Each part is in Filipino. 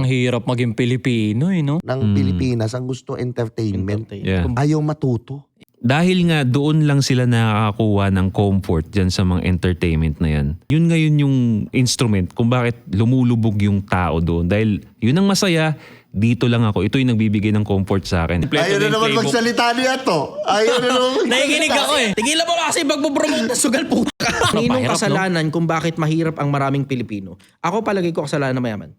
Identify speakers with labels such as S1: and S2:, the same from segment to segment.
S1: Ang hirap maging Pilipino no?
S2: ng Pilipinas, ang gusto entertainment.
S3: Yeah.
S2: Ayaw matuto.
S3: Dahil nga doon lang sila nakakakuha ng comfort dyan sa mga entertainment na yan. Yun ngayon yung instrument kung bakit lumulubog yung tao doon. Dahil yun ang masaya, dito lang ako. Ito yung nagbibigay ng comfort sa akin.
S2: Ayaw na naman magsalita niya to. Ayaw na naman
S1: Nakikinig ako eh.
S4: Tigilan mo kasi magpo-promote na sugal po ka. Ninong
S1: Mahirap,
S4: kasalanan kung bakit mahirap ang maraming Pilipino? Ako palagay ko kasalanan na mayaman.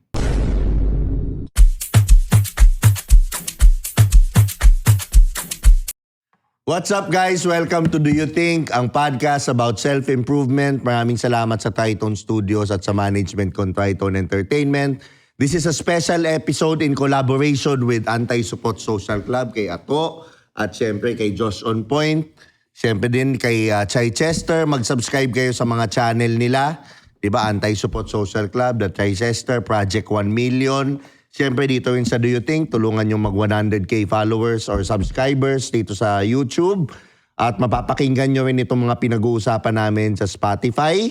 S2: What's up guys? Welcome to Do You Think? Ang podcast about self-improvement. Maraming salamat sa Triton Studios at sa management con Triton Entertainment. This is a special episode in collaboration with Anti-Support Social Club kay Ato at syempre kay Josh On Point. Syempre din kay Chai Chester. Mag-subscribe kayo sa mga channel nila. Diba? Anti-Support Social Club, The Chai Chester, Project 1 Million. Siyempre dito rin sa Do You Think, tulungan yung mag 100k followers or subscribers dito sa YouTube. At mapapakinggan nyo rin itong mga pinag-uusapan namin sa Spotify.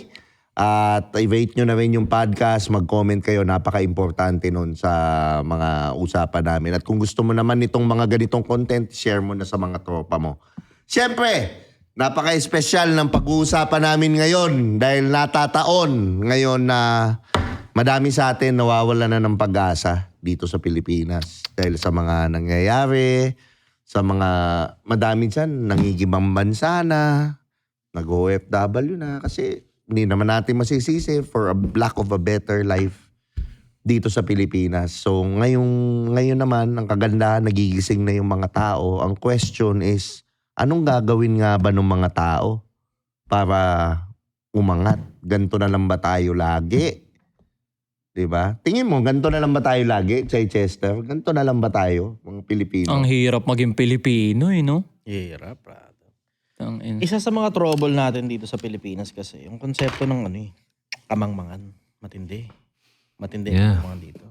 S2: At i-rate nyo na rin yung podcast, mag-comment kayo, napaka-importante nun sa mga usapan namin. At kung gusto mo naman itong mga ganitong content, share mo na sa mga tropa mo. Siyempre, napaka-espesyal ng pag-uusapan namin ngayon dahil natataon ngayon na madami sa atin nawawala na ng pag-asa dito sa Pilipinas dahil sa mga nangyayari, sa mga madami dyan, nangigibang bansa na, nag-OFW na kasi hindi naman natin masisisi for a lack of a better life dito sa Pilipinas. So ngayon naman, ang kagandahan, nagigising na yung mga tao. Ang question is, anong gagawin nga ba ng mga tao para umangat? Ganito na lang ba tayo lagi? Diba? Tingin mo, ganito na lang ba tayo lagi, Chai Chester? Ganito na lang ba tayo, mga Pilipino?
S1: Ang hirap maging Pilipino no?
S4: Hirap, brado.
S1: Ang
S4: Isa sa mga trouble natin dito sa Pilipinas kasi, yung konsepto ng kamangmangan. Matindi. Matindi ang kamangmangan dito.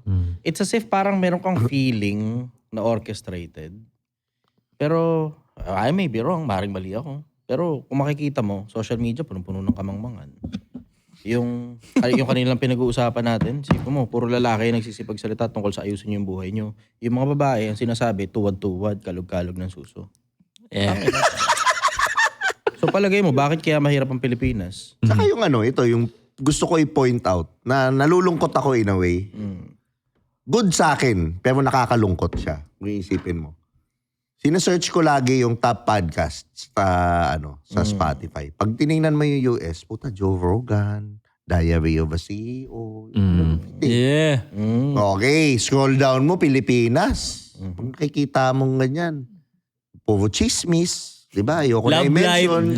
S4: It's as if parang meron kang feeling na orchestrated. Pero, I may be wrong, maring mali ako. Pero kung makikita mo, social media punong-puno ng kamangmangan. Yung kanilang pinag-uusapan natin, sipo mo, puro lalaki nagsisipagsalita tungkol sa ayusin niyo yung buhay niyo. Yung mga babae, ang sinasabi, tuwad-tuwad, kalog-kalog ng suso.
S1: Yeah.
S4: So palagay mo, bakit kaya mahirap ang Pilipinas?
S2: Saka yung yung gusto ko i-point out na nalulungkot ako in a way. Good sa akin, pero nakakalungkot siya. Kung iisipin mo. Sinesearch ko lagi yung top podcasts sa Spotify. Pag tinignan mo yung US, puta, Joe Rogan, Diary of a CEO.
S1: Yeah.
S2: Okay, scroll down mo, Pilipinas. Pag nakikita mong ganyan, puro chismis. Diba? Ayoko na
S1: Love
S2: i-mention.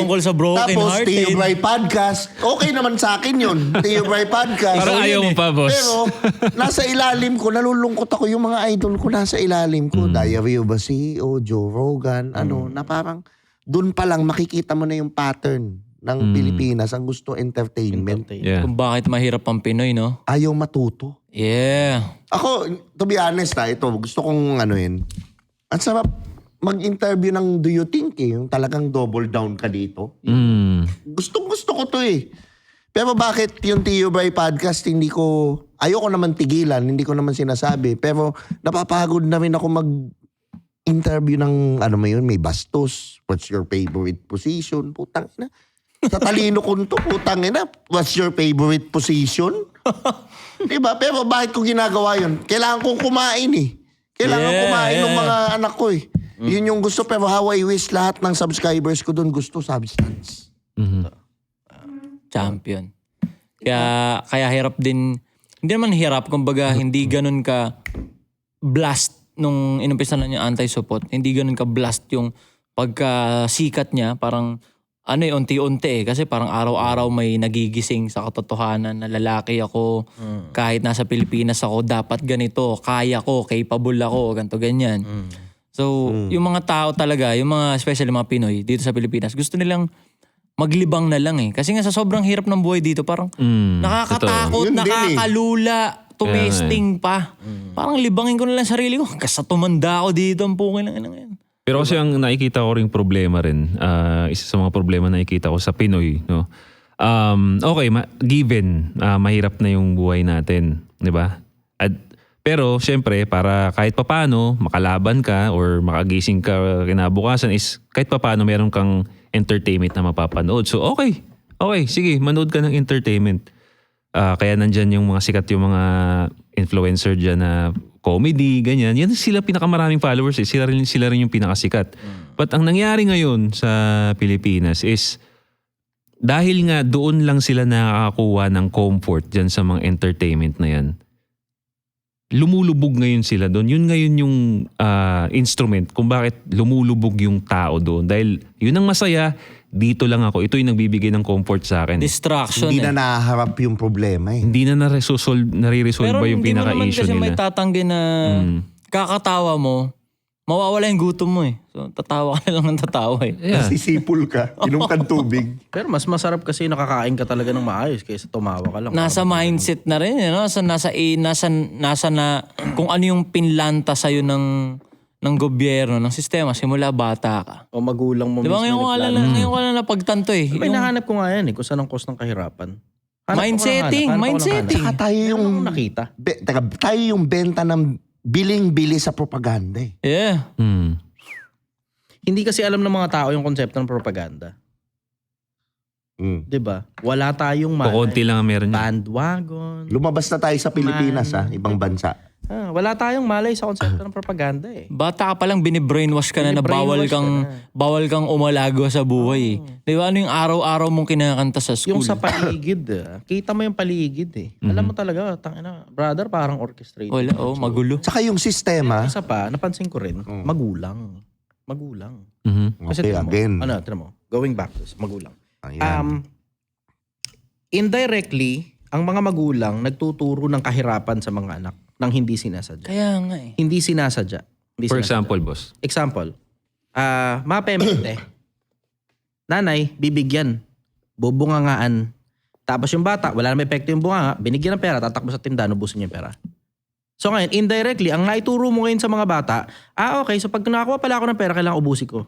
S1: Tungkol sa broken
S2: Tapos,
S1: hearted.
S2: Tio Bray Podcast. Okay naman sa akin yun. Tio Bray Podcast.
S3: Parang ayaw mo pa, boss.
S2: Pero, nasa ilalim ko, nalulungkot ako yung mga idol ko nasa ilalim ko. Diary of a CEO, Joe Rogan, na parang, dun pa lang makikita mo na yung pattern ng Pilipinas. Ang gusto entertainment.
S3: Yeah.
S1: Kung bakit mahirap ang Pinoy no?
S2: Ayaw matuto.
S1: Yeah.
S2: Ako, to be honest ito, gusto kong ang sarap mag-interview ng Do You Think yung talagang double down ka dito. Gusto ko to eh. Pero bakit yung Tio Bray Podcast ayoko naman tigilan, hindi ko naman sinasabi. Pero napapagod na rin ako mag-interview ng may bastos. What's your favorite position? Putang ina. Sa talino ko to, putang ina. What's your favorite position? Diba? Pero bakit ko ginagawa yun? Kailangan kong kumain eh. Kailangan kumain ng mga anak ko eh. Yun yung gusto, pero how I wish lahat ng subscribers ko doon gusto substance.
S1: Champion. Kaya hirap din, hindi naman hirap, kumbaga hindi ganun ka blast nung inumpisa na niya anti-support. Hindi ganun ka blast yung pagkasikat niya, parang unti-unti eh. Kasi parang araw-araw may nagigising sa katotohanan na lalaki ako, kahit nasa Pilipinas ako, dapat ganito, kaya ko, capable ako, ganito, ganyan. So, yung mga tao talaga, yung mga especially mga Pinoy dito sa Pilipinas, gusto nilang maglibang na lang eh. Kasi nga sa sobrang hirap ng buhay dito, parang nakakatakot, nakakalula, tumesting pa. Parang libangin ko na lang sarili ko. Kasi tumanda ako dito, ang pungin lang yan.
S3: Pero kasi ang nakikita ko ring problema rin, isa sa mga problema na nakikita ko sa Pinoy, no? Okay, given, mahirap na yung buhay natin, di ba? Pero syempre, para kahit papano makalaban ka or makagising ka kinabukasan is kahit papano meron kang entertainment na mapapanood. So okay, sige, manood ka ng entertainment. Kaya nandyan yung mga sikat yung mga influencer dyan na comedy, ganyan. Yan sila pinakamaraming followers eh. Sila rin yung pinakasikat. But ang nangyari ngayon sa Pilipinas is dahil nga doon lang sila nakakakuha ng comfort dyan sa mga entertainment na yan, lumulubog ngayon sila doon. Yun ngayon yung instrument kung bakit lumulubog yung tao doon. Dahil yun ang masaya, dito lang ako. Ito yung nagbibigay ng comfort sa akin.
S1: Distraction
S2: Hindi na nahaharap yung problema eh.
S3: Hindi na nare-resolve ba yung
S1: hindi mo naman
S3: pinaka-issue
S1: kasi may
S3: nila.
S1: tatanggi na kakatawa mo, mawawala yung gutom mo eh. So tatawa ka na lang ng tatawa eh.
S3: Yeah.
S2: Sisipul ka, inom kang tubig.
S4: Pero mas masarap kasi nakakain ka talaga ng maayos kaysa tumawa ka lang.
S1: Nasa mindset na rin, no? Nasa na kung ano yung pinlanta sa'yo ng gobyerno, ng sistema, simula bata ka.
S4: O magulang mo
S1: Di ba
S4: mismo
S1: ngayon ko lang napagtanto eh.
S4: May nahanap ko nga yan eh, kung saan ang cause ng kahirapan.
S1: Mindsetting.
S2: Saka tayo yung,
S4: Ano nakita?
S2: tayo yung benta ng biling-bili sa propaganda eh.
S1: Yeah.
S4: Hindi kasi alam ng mga tao yung konsepto ng propaganda. 'Di ba? Wala tayong
S3: Kukunti lang ang meron niya.
S4: bandwagon.
S2: Lumabas na tayo sa Pilipinas ibang bansa.
S4: Wala tayong malay sa konsepto ng propaganda eh.
S1: Bata ka palang binibrainwash ka na bawal kang umalago sa buhay eh. Di ba ano yung araw-araw mong kinakanta sa school?
S4: Yung sa paligid, kita mo yung paligid eh. Alam mo talaga, tangina, brother, parang orchestrated.
S1: Wala, magulo.
S2: Saka yung sistema,
S4: Isa pa, napansin ko rin, magulang. Kasi
S2: okay,
S4: tignan mo,
S2: again.
S4: tignan mo, going back to magulang.
S2: Ayan.
S4: Indirectly, ang mga magulang nagtuturo ng kahirapan sa mga anak nang hindi sinasadya.
S1: Kaya nga eh.
S4: Hindi sinasadya.
S3: For example, boss.
S4: Example, mapemente. Nanay, bibigyan. Bubungangaan. Tapos yung bata, wala na epekto yung bunganga, binigyan ng pera, tatakbo sa tindahan, ubusin niya yung pera. So ngayon, indirectly, ang naituro mo ngayon sa mga bata, okay, so pag nakakuha pala ako ng pera, kailangan ubusin ko.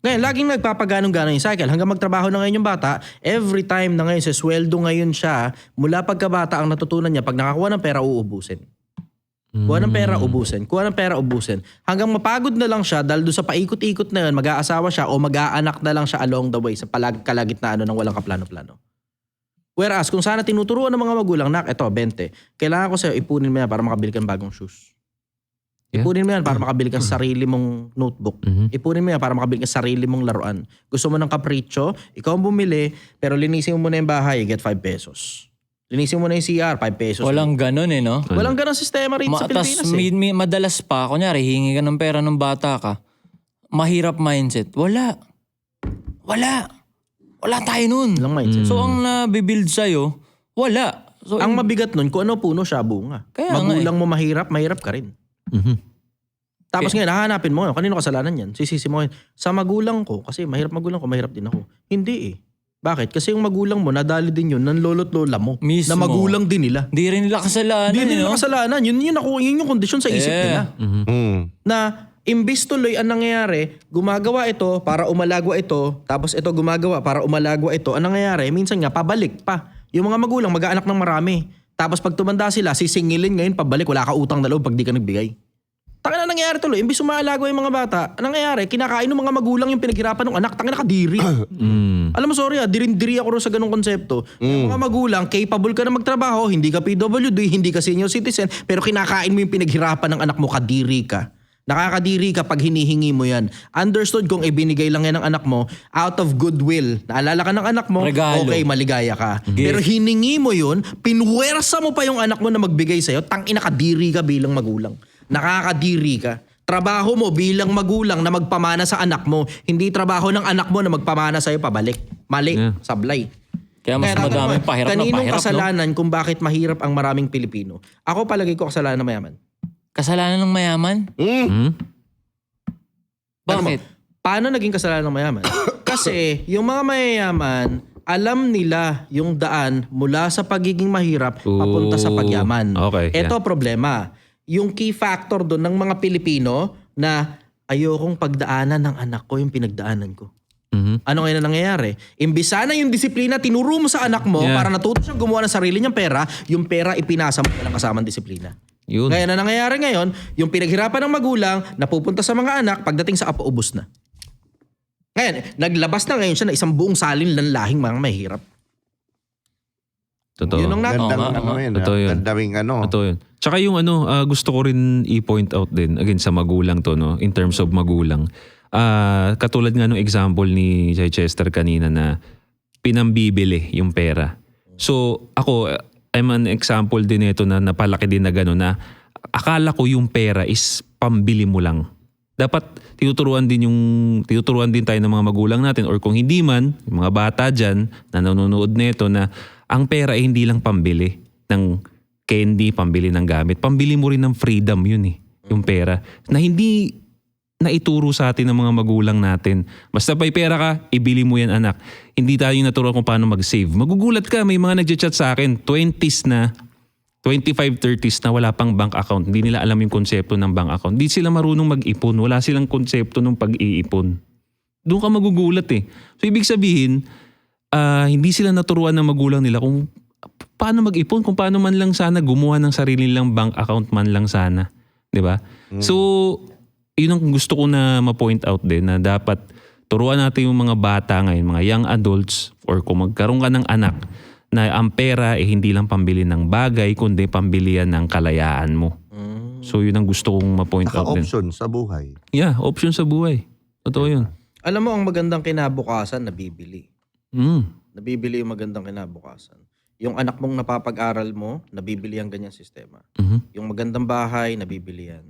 S4: Ngayon, laging nagpapaganong-ganon yung cycle. Hanggang magtrabaho na ngayon yung bata, every time na ngayon, sa sweldo ngayon siya, mula pagkabata ang natutunan niya, pag nakakuha ng pera, uubusin. Kuha ng pera, ubusin. Kuha ng pera, ubusin. Hanggang mapagod na lang siya dahil doon sa paikot-ikot na yun, mag-aasawa siya o mag-aanak na lang siya along the way sa kalagitnaan ng walang kaplano-plano. Whereas, kung sana tinuturuan ng mga magulang, eto, 20. Kailangan ko sa'yo, ipunin mo yan para makabili ka ng bagong shoes. Ipunin mo yan para makabili ka sa sarili mong notebook. Ipunin mo yan para makabili ka sa sarili mong laruan. Gusto mo ng kapritsyo, ikaw ang bumili, pero linisin mo muna yung bahay, you get 5 pesos. Linisin mo na yung CR, 5 pesos.
S1: Walang ganun eh, no?
S4: Walang ganang sistema rin sa Pilipinas eh.
S1: Madalas pa, kunyari, hingi ka ng pera ng bata ka, mahirap mindset. Wala tayo nun.
S4: Walang mindset.
S1: So, ang nabibuild sa'yo, wala. So,
S4: Ang mabigat nun, kung ano puno siya, bunga.
S1: Kaya nga
S4: Magulang mo mahirap ka rin. Tapos ngayon, hahanapin mo, kanino kasalanan yan? Sisisi mo, sa magulang ko, kasi mahirap magulang ko, mahirap din ako. Hindi eh. Bakit? Kasi yung magulang mo, nadali din yun ng lolo't lola mo.
S1: Mismo.
S4: Na magulang din nila.
S1: Di rin nila kasalanan.
S4: Hindi nila
S1: no?
S4: kasalanan. Yun yung kondisyon sa isip nila. Na imbis tuloy ang nangyayari, gumagawa ito para umalagwa ito, tapos ito gumagawa para umalagwa ito. Ang nangyayari, minsan nga, pabalik pa. Yung mga magulang, mag-aanak ng marami. Tapos pag tumanda sila, sisingilin ngayon, pabalik, wala ka utang na loob pag di ka nagbigay. Taka na nangyayari tuloy, imbis umaalago yung mga bata, ang nangyayari, kinakain ng mga magulang yung pinaghirapan ng anak, taka na kadiri. Alam mo, sorry dirin-diri ako rin sa ganung konsepto. Yung mga magulang, capable ka na magtrabaho, hindi ka PWD, hindi ka senior citizen, pero kinakain mo yung pinaghirapan ng anak mo, kadiri ka. Nakakadiri ka pag hinihingi mo yan. Understood kung ibinigay lang yan ng anak mo out of goodwill. Naalala ka ng anak mo,
S1: Regalo.
S4: okay, maligaya ka. Pero hiningi mo yun, pinwersa mo pa yung anak mo na magbigay sa'yo, tangina kadiri ka bilang magulang. Nakakadiri ka. Trabaho mo bilang magulang na magpamana sa anak mo, hindi trabaho ng anak mo na magpamana sa'yo pabalik. Mali, sablay.
S1: Kaya mas madaming pahirap na
S4: kaninong
S1: pahirap,
S4: kasalanan kung bakit mahirap ang maraming Pilipino? Ako palagi ko kasalanan ng mayaman.
S1: Kasalanan ng mayaman? Bakit?
S4: Paano naging kasalanan ng mayaman? Kasi yung mga mayayaman, alam nila yung daan mula sa pagiging mahirap papunta sa pagyaman.
S3: Okay,
S4: Ito problema. Yung key factor doon ng mga Pilipino na ayokong pagdaanan ng anak ko yung pinagdaanan ko. Ano ngayon ang nangyayari? Imbis sana yung disiplina tinuro mo sa anak mo para natuto siyang gumawa ng sarili niyang pera, yung pera ipinasa mo walang kasamang disiplina.
S3: Yun.
S4: Ngayon na nangyayari ngayon, yung pinaghirapan ng magulang napupunta sa mga anak, pagdating sa apo, ubos na. Ngayon, naglabas na ngayon siya na isang buong salin ng lahing mga mahirap.
S3: Totoo.
S4: Yun ang
S3: Totoo yun.
S2: Gandaming ano.
S3: Totoo yun. Tsaka yung gusto ko rin i-point out din, again, sa magulang to, no? In terms of magulang. Katulad nga nung example ni Chester kanina na pinambibili yung pera. So, ako, I'm an example din ito na napalaki din na gano'n na akala ko yung pera is pambili mo lang. Dapat tinuturuan din tayo ng mga magulang natin or kung hindi man, yung mga bata dyan na nanonood nito na ang pera ay hindi lang pambili ng candy, pambili ng gamit. Pambili mo rin ng freedom yun yung pera. Na hindi naituro sa atin ng mga magulang natin. Basta may pera ka, ibili mo yan anak. Hindi tayo naturuan kung paano mag-save. Magugulat ka, may mga nagchat sa akin, 20s na, 25, 30s na wala pang bank account. Hindi nila alam yung konsepto ng bank account. Hindi sila marunong mag-ipon. Wala silang konsepto ng pag-iipon. Doon ka magugulat So ibig sabihin, hindi sila naturuan ng magulang nila kung paano mag-ipon, kung paano man lang sana gumawa ng sarili nilang bank account man lang sana. 'Di ba? So, yun ang gusto ko na ma-point out din na dapat turuan natin yung mga bata ngayon, mga young adults or kung magkaroon ka ng anak na ang pera hindi lang pambili ng bagay kundi pambilihan ng kalayaan mo. So yun ang gusto kong ma-point out din.
S2: Option sa buhay.
S3: Yeah, option sa buhay. Totoo yun.
S4: Alam mo, ang magandang kinabukasan, nabibili. Nabibili yung magandang kinabukasan. Yung anak mong napapag-aral mo, nabibili ang ganyang sistema. Yung magandang bahay, nabibili yan.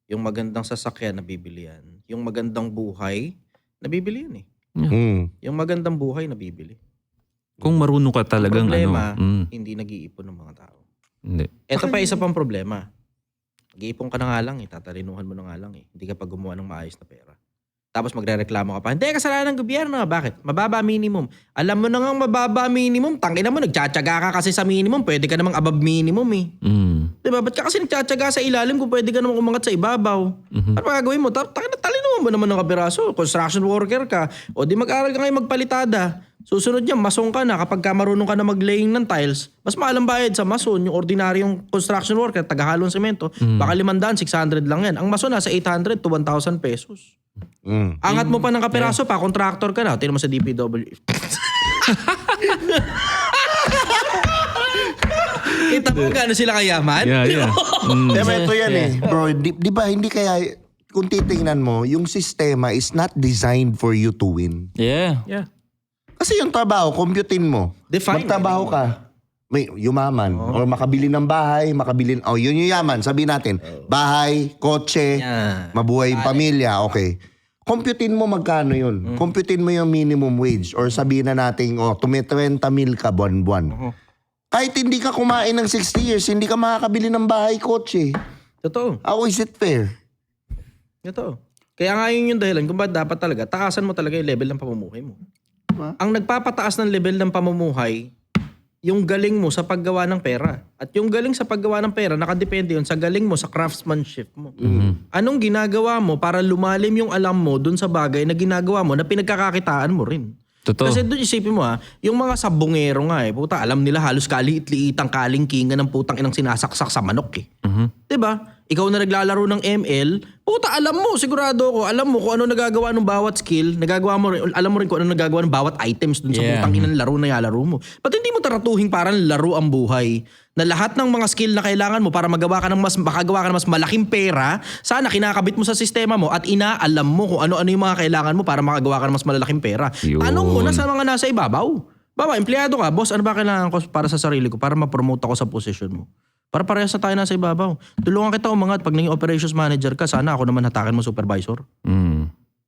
S4: Yung magandang sasakyan, nabibili yan. Yung magandang buhay, nabibili yan Yung magandang buhay, nabibili.
S3: Kung marunong ka talagang
S4: problema, hindi nag-iipon ng mga tao.
S3: Hindi.
S4: Ito pa isa pang problema. Mag-iipon ka na nga lang tatalinuhan mo na nga lang Hindi ka pa gumawa ng maayos na pera. Tapos magrereklamo ka pa, hindi, kasalanan ng gobyerno. Bakit? Mababa minimum. Alam mo na nga mababa minimum. Tangina mo, nagtsatsaga ka kasi sa minimum. Pwede ka namang above minimum Diba? Ba't ka kasi nagtsatsaga sa ilalim kung pwede ka namang umangat sa ibabaw? Ano magagawin mo? Talinuhan mo naman ng kapiraso. Construction worker ka. O di mag-aral ka ngayon magpalitada. Susunod niya, mason ka na. Kapag ka marunong ka na mag-laying ng tiles, mas maalang bayad sa mason. Yung ordinaryong construction worker, tagahalong semento, baka 500, 600 lang yan. Ang mason nasa 800 to 1,000 pesos. Angat mo pa ng kapiraso pa, contractor ka na. Tingnan mo sa DPW. Kita mo gano'n sila kayaman?
S3: Yeah.
S2: Diba ito yan Bro, di ba hindi kaya, kung titingnan mo, yung sistema is not designed for you to win.
S1: Yeah.
S2: Kasi yung trabaho, computein mo.
S4: Define
S2: Magtrabaho ka. May yumaman. Or makabili ng bahay, yun yung yaman. Sabihin natin, bahay, kotse, mabuhay yung pamilya, okay. Computein mo magkano yun. Computein mo yung minimum wage. Or sabihin na natin, tumitrenta mil ka buwan-buwan. Kahit hindi ka kumain ng 60 years, hindi ka makakabili ng bahay, kotse.
S4: Totoo.
S2: How is it fair?
S4: Totoo. Kaya nga yun yung dahilan kung ba't dapat talaga, takasan mo talaga yung level ng pamumuhay mo. Ang nagpapataas ng level ng pamumuhay, yung galing mo sa paggawa ng pera. At yung galing sa paggawa ng pera, nakadepende yun sa galing mo sa craftsmanship mo. Anong ginagawa mo para lumalim yung alam mo dun sa bagay na ginagawa mo na pinagkakakitaan mo rin?
S3: Totoo.
S4: Kasi doon isipin mo yung mga sabongero nga puta, alam nila halos kaliit-liitang kalingkingan ng putang inang sinasaksak sa manok 'Di ba? Ikaw na naglalaro ng ML, puta alam mo, sigurado ako, alam mo kung ano nagagawa ng bawat skill, alam mo rin kung ano nagagawa ng bawat items dun sa putang inang laro na nilaro mo. Ba't hindi mo taratuhin parang laro ang buhay? Na lahat ng mga skill na kailangan mo para makagawa ka ng mas malaking pera, sana kinakabit mo sa sistema mo at inaalam mo kung ano-ano yung mga kailangan mo para makagawa ka ng mas malalaking pera.
S3: Yun.
S4: Tanong mo na sa mga nasa ibabaw. Baba, empleyado ka, boss, ano ba kailangan ko para sa sarili ko para ma-promote ako sa position mo? Para parehas na tayo nasa ibabaw. Tulungan kita umangat pag naging operations manager ka, sana ako naman hatakin mo supervisor.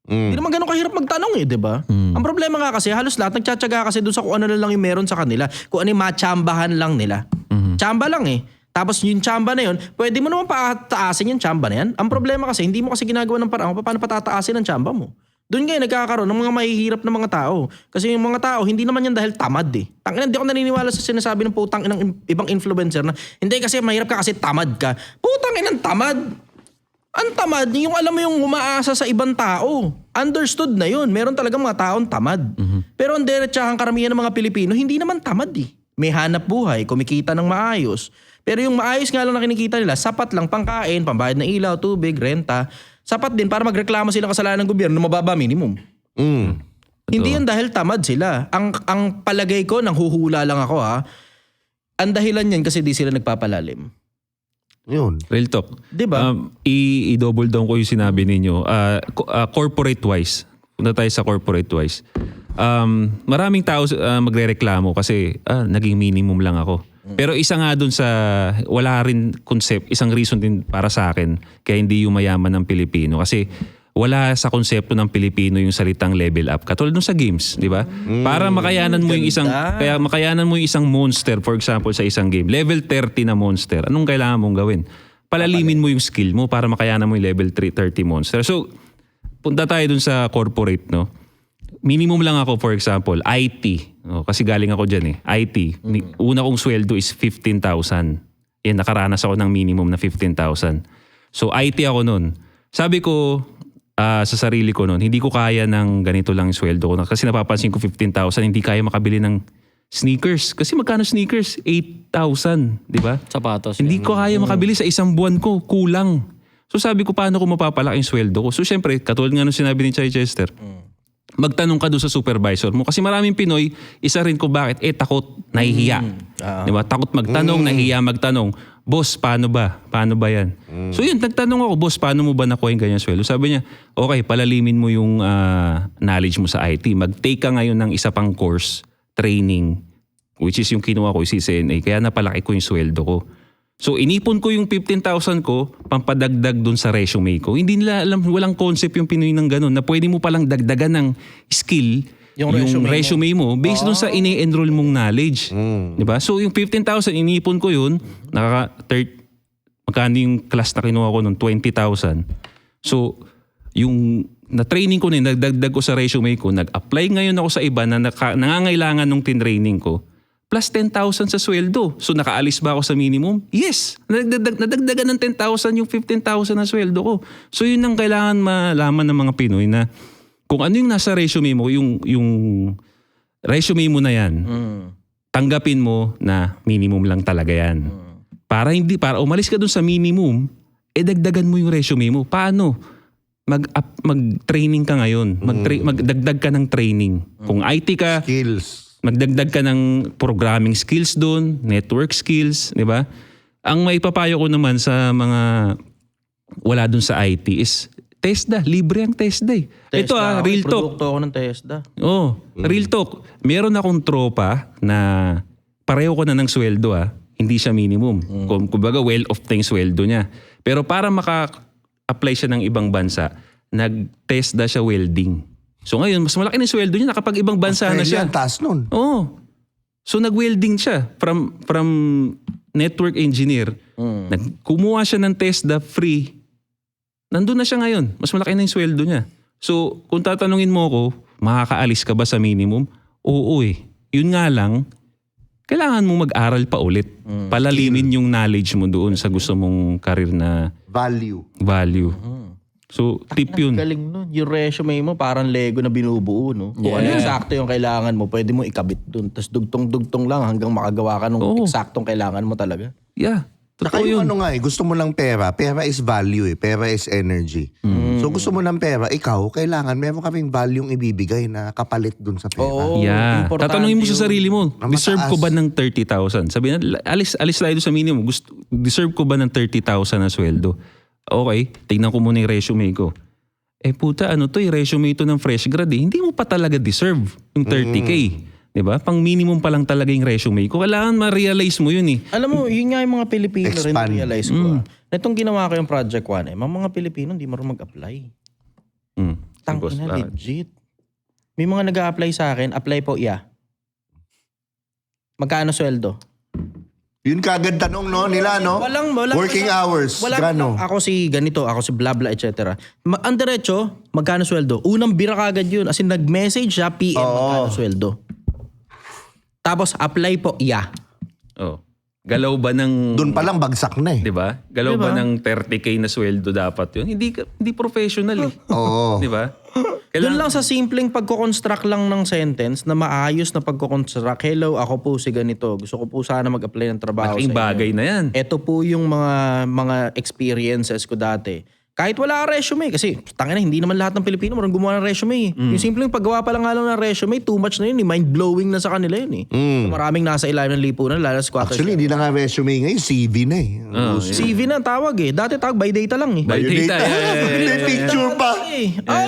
S4: Hindi naman ganun kahirap magtanong di ba? Ang problema nga kasi, halos lahat nagtsatsaga kasi doon sa kung ano na lang yung meron sa kanila. Kung ano yung matsambahan lang nila. Tsamba lang Tapos yung tsamba na yun, pwede mo naman pataasin yung tsamba na yan. Ang problema kasi, hindi mo kasi ginagawa ng parang paano patataasin ang tsamba mo. Doon ngayon nagkakaroon ng mga mahihirap na mga tao. Kasi yung mga tao, hindi naman yan dahil tamad Tangina, hindi ako naniniwala sa sinasabi ng putang inang ibang influencer na, hindi kasi mahirap ka kasi tamad ka. Putang inang tamad. Ang tamad, yung alam mo yung umaasa sa ibang tao. Understood na yun. Meron talagang mga taong tamad. Pero ang diretsahang karamihan ng mga Pilipino, hindi naman tamad eh. May hanap buhay, kumikita ng maayos. Pero yung maayos nga lang na kinikita nila, sapat lang pangkain, pambayad ng ilaw, tubig, renta. Sapat din para magreklamo sila kasalanan ng gobyerno na mababa minimum. Hindi yan dahil tamad sila. Ang palagay ko, nang huhula lang ako ang dahilan yan kasi di sila nagpapalalim.
S2: Yun.
S3: Real talk.
S4: Diba?
S3: I-double down ko yung sinabi ninyo. Corporate-wise, punta tayo sa corporate-wise. Maraming tao magrereklamo kasi naging minimum lang ako. Pero isa nga dun sa wala rin concept, isang reason din para sa akin kaya hindi yumayaman ng Pilipino kasi wala sa konsepto ng Pilipino yung salitang level up. Katulad nung sa games, di ba? Para makayanan mo yung isang monster, for example, sa isang game. Level 30 na monster. Anong kailangan mong gawin? Palalimin mo yung skill mo para makayanan mo yung level 30 monster. So, punta tayo dun sa corporate, no? Minimum lang ako, for example, IT. No? Kasi galing ako dyan IT. Una kong sweldo is 15,000. Yan, nakaranas ako ng minimum na 15,000. So, IT ako nun. Sabi ko, sa sarili ko noon, hindi ko kaya ng ganito lang yung sweldo ko. Kasi napapansin ko 15,000, hindi kaya makabili ng sneakers. Kasi magkano sneakers? 8,000, di ba?
S1: Sapatos.
S3: Hindi ko kaya makabili sa isang buwan ko, kulang. So sabi ko, paano ko mapapalaki yung sweldo ko? So syempre, katulad nga nung sinabi ni Chichester, magtanong ka doon sa supervisor mo. Kasi maraming Pinoy, isa rin ko bakit, takot, nahihiya. Di ba? Takot magtanong, nahihiya magtanong. Boss, paano ba? Paano ba yan? So yun, nagtanong ako, boss, paano mo ba nakuha yung ganyan sweldo? Sabi niya, okay, palalimin mo yung knowledge mo sa IT. Mag-take ka ngayon ng isa pang course, training, which is yung kinuha ko, yung CCNA. Kaya napalaki ko yung sweldo ko. So inipon ko yung 15,000 ko, pampadagdag dun sa resume ko. Hindi nila alam, walang concept yung Pinoy ng ganun, na pwede mo palang dagdagan ng skill, yung resume mo based dun sa ini-enroll mong knowledge. Diba? So yung 15,000, inipon ko yun, magkano yung class na kinuha ko nun, 20,000. So yung na-training ko na nagdagdag ko sa resume ko, nag-apply ngayon ako sa iba na nangangailangan nung tinraining ko, plus 10,000 sa sweldo. So nakaalis ba ako sa minimum? Yes! Nadagdagan ng 10,000 yung 15,000 na sweldo ko. So yun ang kailangan malaman ng mga Pinoy na kung ano yung nasa resume mo, yung resume mo na yan, tanggapin mo na minimum lang talaga yan. Para umalis ka dun sa minimum, dagdagan mo yung resume mo. Paano? Mag-training ka ngayon. Magdagdag ka ng training. Kung IT ka,
S2: Skills.
S3: magdagdag ka ng programming skills doon, network skills, di ba? Ang maipapayo ko naman sa mga wala doon sa IT is TESDA. Libre ang TESDA. Ito real talk.
S4: Produkto ako ng TESDA.
S3: Real talk. Meron akong tropa na pareho ko na ng sweldo Hindi siya minimum. Kumbaga well-off na yung sweldo niya. Pero para maka-apply siya ng ibang bansa, nag-TESDA siya welding. So ngayon, mas malaki na yung sweldo niya. Nakapag ibang bansa na siya.
S2: Taas nun.
S3: So nag-welding siya from network engineer. Kumuha siya ng TESDA free. Nandun na siya ngayon. Mas malaki na yung sweldo niya. So kung tatanungin mo ako, makakaalis ka ba sa minimum? Oo Yun nga lang, kailangan mo mag-aral pa ulit. Palalimin yung knowledge mo doon sa gusto mong karir na
S2: value.
S3: So, tip yun.
S4: Galing nun. Yung resume mo parang Lego na binubuo, no? Kung ano eksakto yung kailangan mo, pwede mo ikabit dun. Tapos dugtong-dugtong lang hanggang makagawa ka ng eksaktong kailangan mo talaga.
S3: Yeah.
S2: Saka
S3: Totoo
S2: yung
S3: yun.
S2: gusto mo lang pera. Pera is value Pera is energy. So gusto mo ng pera, ikaw, kailangan meron kaming value ibibigay na kapalit dun sa pera.
S3: Yeah.
S4: Importante
S3: Tatanungin mo sa sarili mo,
S2: Ang
S3: deserve ko
S2: mataas.
S3: ba ng 30,000? Sabi na, alis tayo sa minimum. Deserve ko ba ng 30,000 na sweldo? Okay, tignan ko muna yung resume ko. Puta, yung resume ito ng fresh grad Hindi mo pa talaga deserve yung 30K. Diba? Pang minimum pa lang talaga yung resume ko. Kailangan ma-realize mo yun
S4: Alam mo, yun nga yung mga Pilipino rin
S2: Expand.
S4: na-realize ko. Itong ginawa ko yung Project 1 mga Pilipino hindi marunong mag-apply. Tangina, legit. May mga nag-a-apply sa akin, apply po, Magkano sweldo?
S2: Yun kagad tanong nila, no?
S4: Walang
S2: Working hours. Gano?
S4: Ako si ganito, ako si bla bla, etc. Ang diretso, magkano sweldo? Unang bira kagad yun. As in, nag-message siya, PM, magkano sweldo. Tapos, apply po,
S3: Galaw ba ng...
S2: Doon pa lang bagsak na eh.
S3: Di ba? Galaw ba ng 30K na sweldo dapat yun? Hindi professional eh.
S2: Oo.
S3: Di ba?
S4: Doon lang sa simpleng pagko-construct lang ng sentence na maayos na pagko-construct. Hello, ako po si ganito. Gusto ko po sana mag-apply ng trabaho
S3: Malaking
S4: sa inyo.
S3: bagay na yan.
S4: Ito po yung mga experiences ko dati. Kahit wala ka resume, kasi tangina hindi naman lahat ng Pilipino marunong gumawa ng resume. Yung simpleng paggawa pa lang nga lang ng resume, too much na yun. Mind-blowing na sa kanila yun eh. So, maraming nasa ilalim ng lipunan, lalo sa squatters.
S2: Actually, hindi na nga resume ngayon, CV na eh.
S4: CV na ang tawag eh. Dati tawag by data lang eh.
S3: By data.
S2: May picture pa.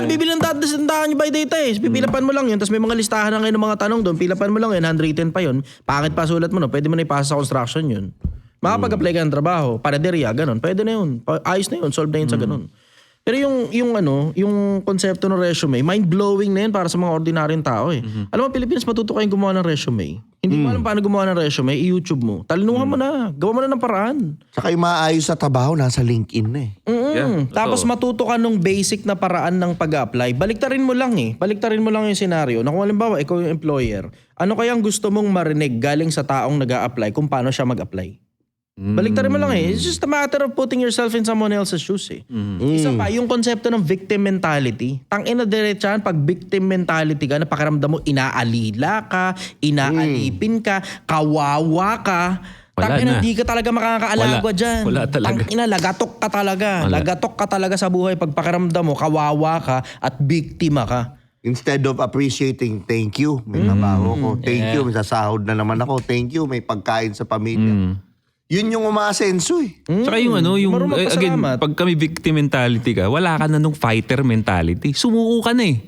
S4: Bibili ng tindahan nyo by data eh. Pipilapan mo lang yun. Tapos may mga listahan na ngayon ng mga tanong doon. Pilapan mo lang yun. Handwritten pa yun. Pangit pa sulat mo no. Pwede mo na ipasa sa construction yun. Makapag-apply ka ng trabaho. Panaderia, ganun. Pwede na yun. Ayos na yun. Solve na yun sa ganun. Pero yung konsepto ng resume, mind-blowing na yun para sa mga ordinaryong tao eh. Alam mo, Pilipinas, matuto kayong gumawa ng resume. Hindi mo alam paano gumawa ng resume, i-YouTube mo. Talinuhan mo na. Gawa mo na ng paraan.
S2: Saka yung maayos sa trabaho, nasa LinkedIn na eh.
S3: Yeah,
S4: Tapos matuto ka nung basic na paraan ng pag-apply. Baliktarin mo lang eh. Baliktarin mo lang yung senaryo. Na kung halimbawa, ikaw yung employer, ano kayang gusto mong marinig galing sa taong nag-a-apply kung paano siya mag-apply? Baliktarin mo lang eh. It's just a matter of putting yourself in someone else's shoes eh. Isa pa, yung konsepto ng victim mentality. Tangina diretsahan, pag victim mentality ka, napakiramdam mo, inaalila ka, inaalipin ka, kawawa ka.
S3: Wala
S4: Tangina,
S3: na.
S4: di ka talaga makakaalagwa dyan.
S3: Wala talaga.
S4: Tangina, lagatok ka talaga. Lagatok ka talaga sa buhay pag pakiramdam mo, kawawa ka at biktima ka.
S2: Instead of appreciating, thank you, may trabaho ko. Thank you, may sasahod na naman ako. Thank you, may pagkain sa pamilya. Yun yung umaasenso eh.
S3: Tsaka yung
S4: Marunong
S3: again,
S4: magpasalamat.
S3: pag kami victim mentality ka, wala ka na nung fighter mentality. Sumuko ka na eh.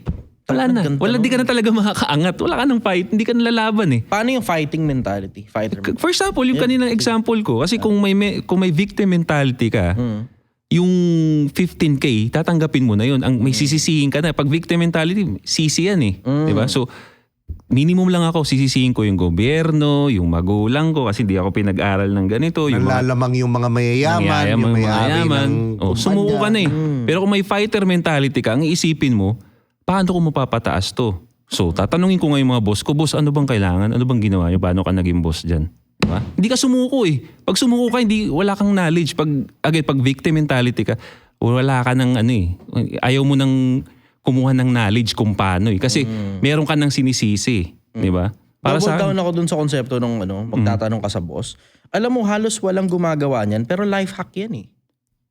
S3: Wala na. Di ka na talaga makakaangat. Wala ka nang fight. Hindi ka nalalaban eh.
S4: Paano yung fighting mentality? Fighter mentality.
S3: For example, yung kaninang example ko, kasi kung may victim mentality ka, yung 15K, tatanggapin mo na yun. May sisisihin ka na. Pag victim mentality, sisi yan eh. Diba? So, minimum lang ako, sisisihin ko yung gobyerno, yung magulang ko, kasi hindi ako pinag-aral ng ganito.
S2: Nalalamang yung mga mayayaman, yung may-ari ng
S3: sumuko ka na eh. Pero kung may fighter mentality ka, ang iisipin mo, paano ko mapapataas to? So, tatanungin ko nga yung mga boss ko, boss, ano bang kailangan? Ano bang ginawa nyo? Paano ka naging boss dyan? Diba? Hindi ka sumuko eh. Pag sumuko ka, wala kang knowledge. Pag victim mentality ka, wala ka ng ayaw mo ng kumuha ng knowledge kung paano eh. Kasi meron ka ng sinisisi. Di ba?
S4: Double down ako dun sa konsepto ng magtatanong ka sa boss. Alam mo, halos walang gumagawa niyan, pero life hack yan eh.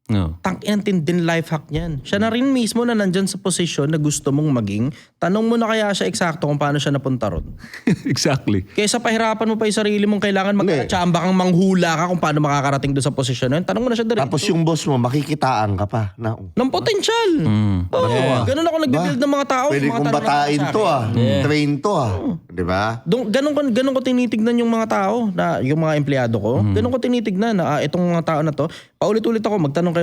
S3: No.
S4: Tangin din life hack niyan. Siya na rin mismo na nandyan sa posisyon na gusto mong maging. Tanong mo na kaya siya eksakto kung paano siya napunta ron.
S3: Exactly.
S4: Kaysa pahirapan mo pa yung sarili mong kailangan magkachamba kang manghula ka kung paano makakarating doon sa posisyon na yun. Tanong mo na siya direct.
S2: Tapos yung boss mo, makikitaan ka pa.
S4: Ng potensyal. Ganun ako nagbibuild ng mga tao.
S2: Pwede
S4: mga
S2: kong
S4: tanong
S2: batain
S4: sa
S2: to
S4: akin.
S2: train to Di ba?
S4: Ganun ko tinitignan yung mga tao, na yung mga empleyado ko. Ganun ko tinitignan na itong mga tao na to, paulit-ulit ako, magtanong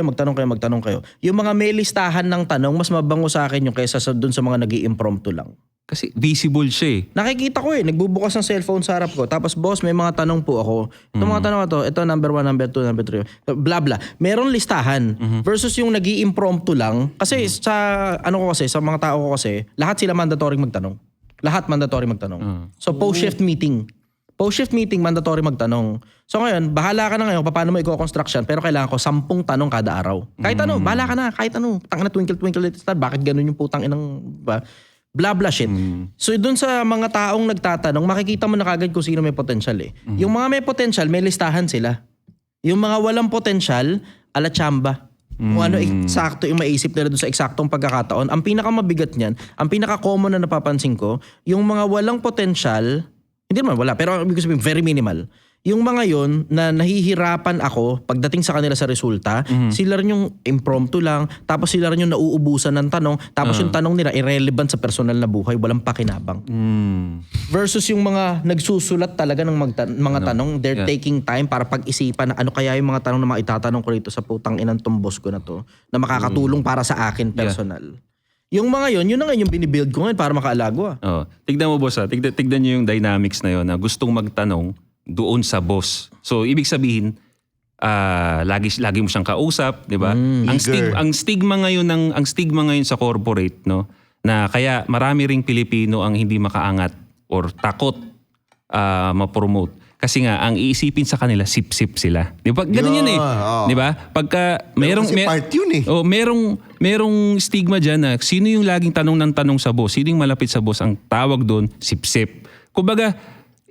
S4: kayo. Yung mga may listahan ng tanong, mas mabango sa akin yung kaysa dun sa mga nag-i-impromptu lang.
S3: Kasi visible siya eh.
S4: Nakikita ko nagbubukas ng cellphone sa harap ko. Tapos boss, may mga tanong po ako. Itong mga tanong na to, ito number 1, number 2, number 3, blah blah. Meron listahan versus yung nag-i-impromptu lang. Kasi sa sa mga tao ko kasi, lahat sila mandatory magtanong. Lahat mandatory magtanong. So post-shift meeting, mandatory magtanong. So ngayon, bahala ka na ngayon paano mo i-construct yan, pero kailangan ko 10 tanong kada araw. Kahit bahala ka na, kahit tangina twinkle little star, bakit ganun yung putang inang blah blah shit. So dun sa mga taong nagtatanong, makikita mo na kagad kung sino may potential eh. Yung mga may potential, may listahan sila. Yung mga walang potential, ala chamba. Kung ano eksakto yung maisip nila doon sa eksaktong pagkakataon. Ang pinakamabigat niyan, ang pinaka-common na napapansin ko, yung mga walang potential, hindi naman wala, pero ibig sabihin very minimal. Yung mga yon na nahihirapan ako pagdating sa kanila sa resulta, sila rin yung impromptu lang, tapos sila rin yung nauubusan ng tanong, tapos yung tanong nila irrelevant sa personal na buhay, walang pakinabang. Versus yung mga nagsusulat talaga ng mga tanong, they're taking time para pag-isipan na ano kaya yung mga tanong na maitatanong ko rito sa putang inang tumbos ko na to, na makakatulong para sa akin personal. Yung mga yun na nga yung binibuild ko ngayon para makaalago.
S3: Tignan mo boss tignan nyo yung dynamics na yun na gustong magtanong doon sa boss. So ibig sabihin, lagi mo siyang kausap, 'di ba? Ang stigma ngayon sa corporate, no, na kaya marami ring Pilipino ang hindi makaangat or takot ma-promote. Kasi nga, ang iisipin sa kanila, sip-sip sila. Di ba? Ganun yun eh.
S2: oo.
S3: Di ba? Pagka merong...
S2: kasi part yun eh.
S3: Oh, merong stigma dyan na sino yung laging tanong ng tanong sa boss? Sino yung malapit sa boss? Ang tawag doon, sip-sip. Kumbaga,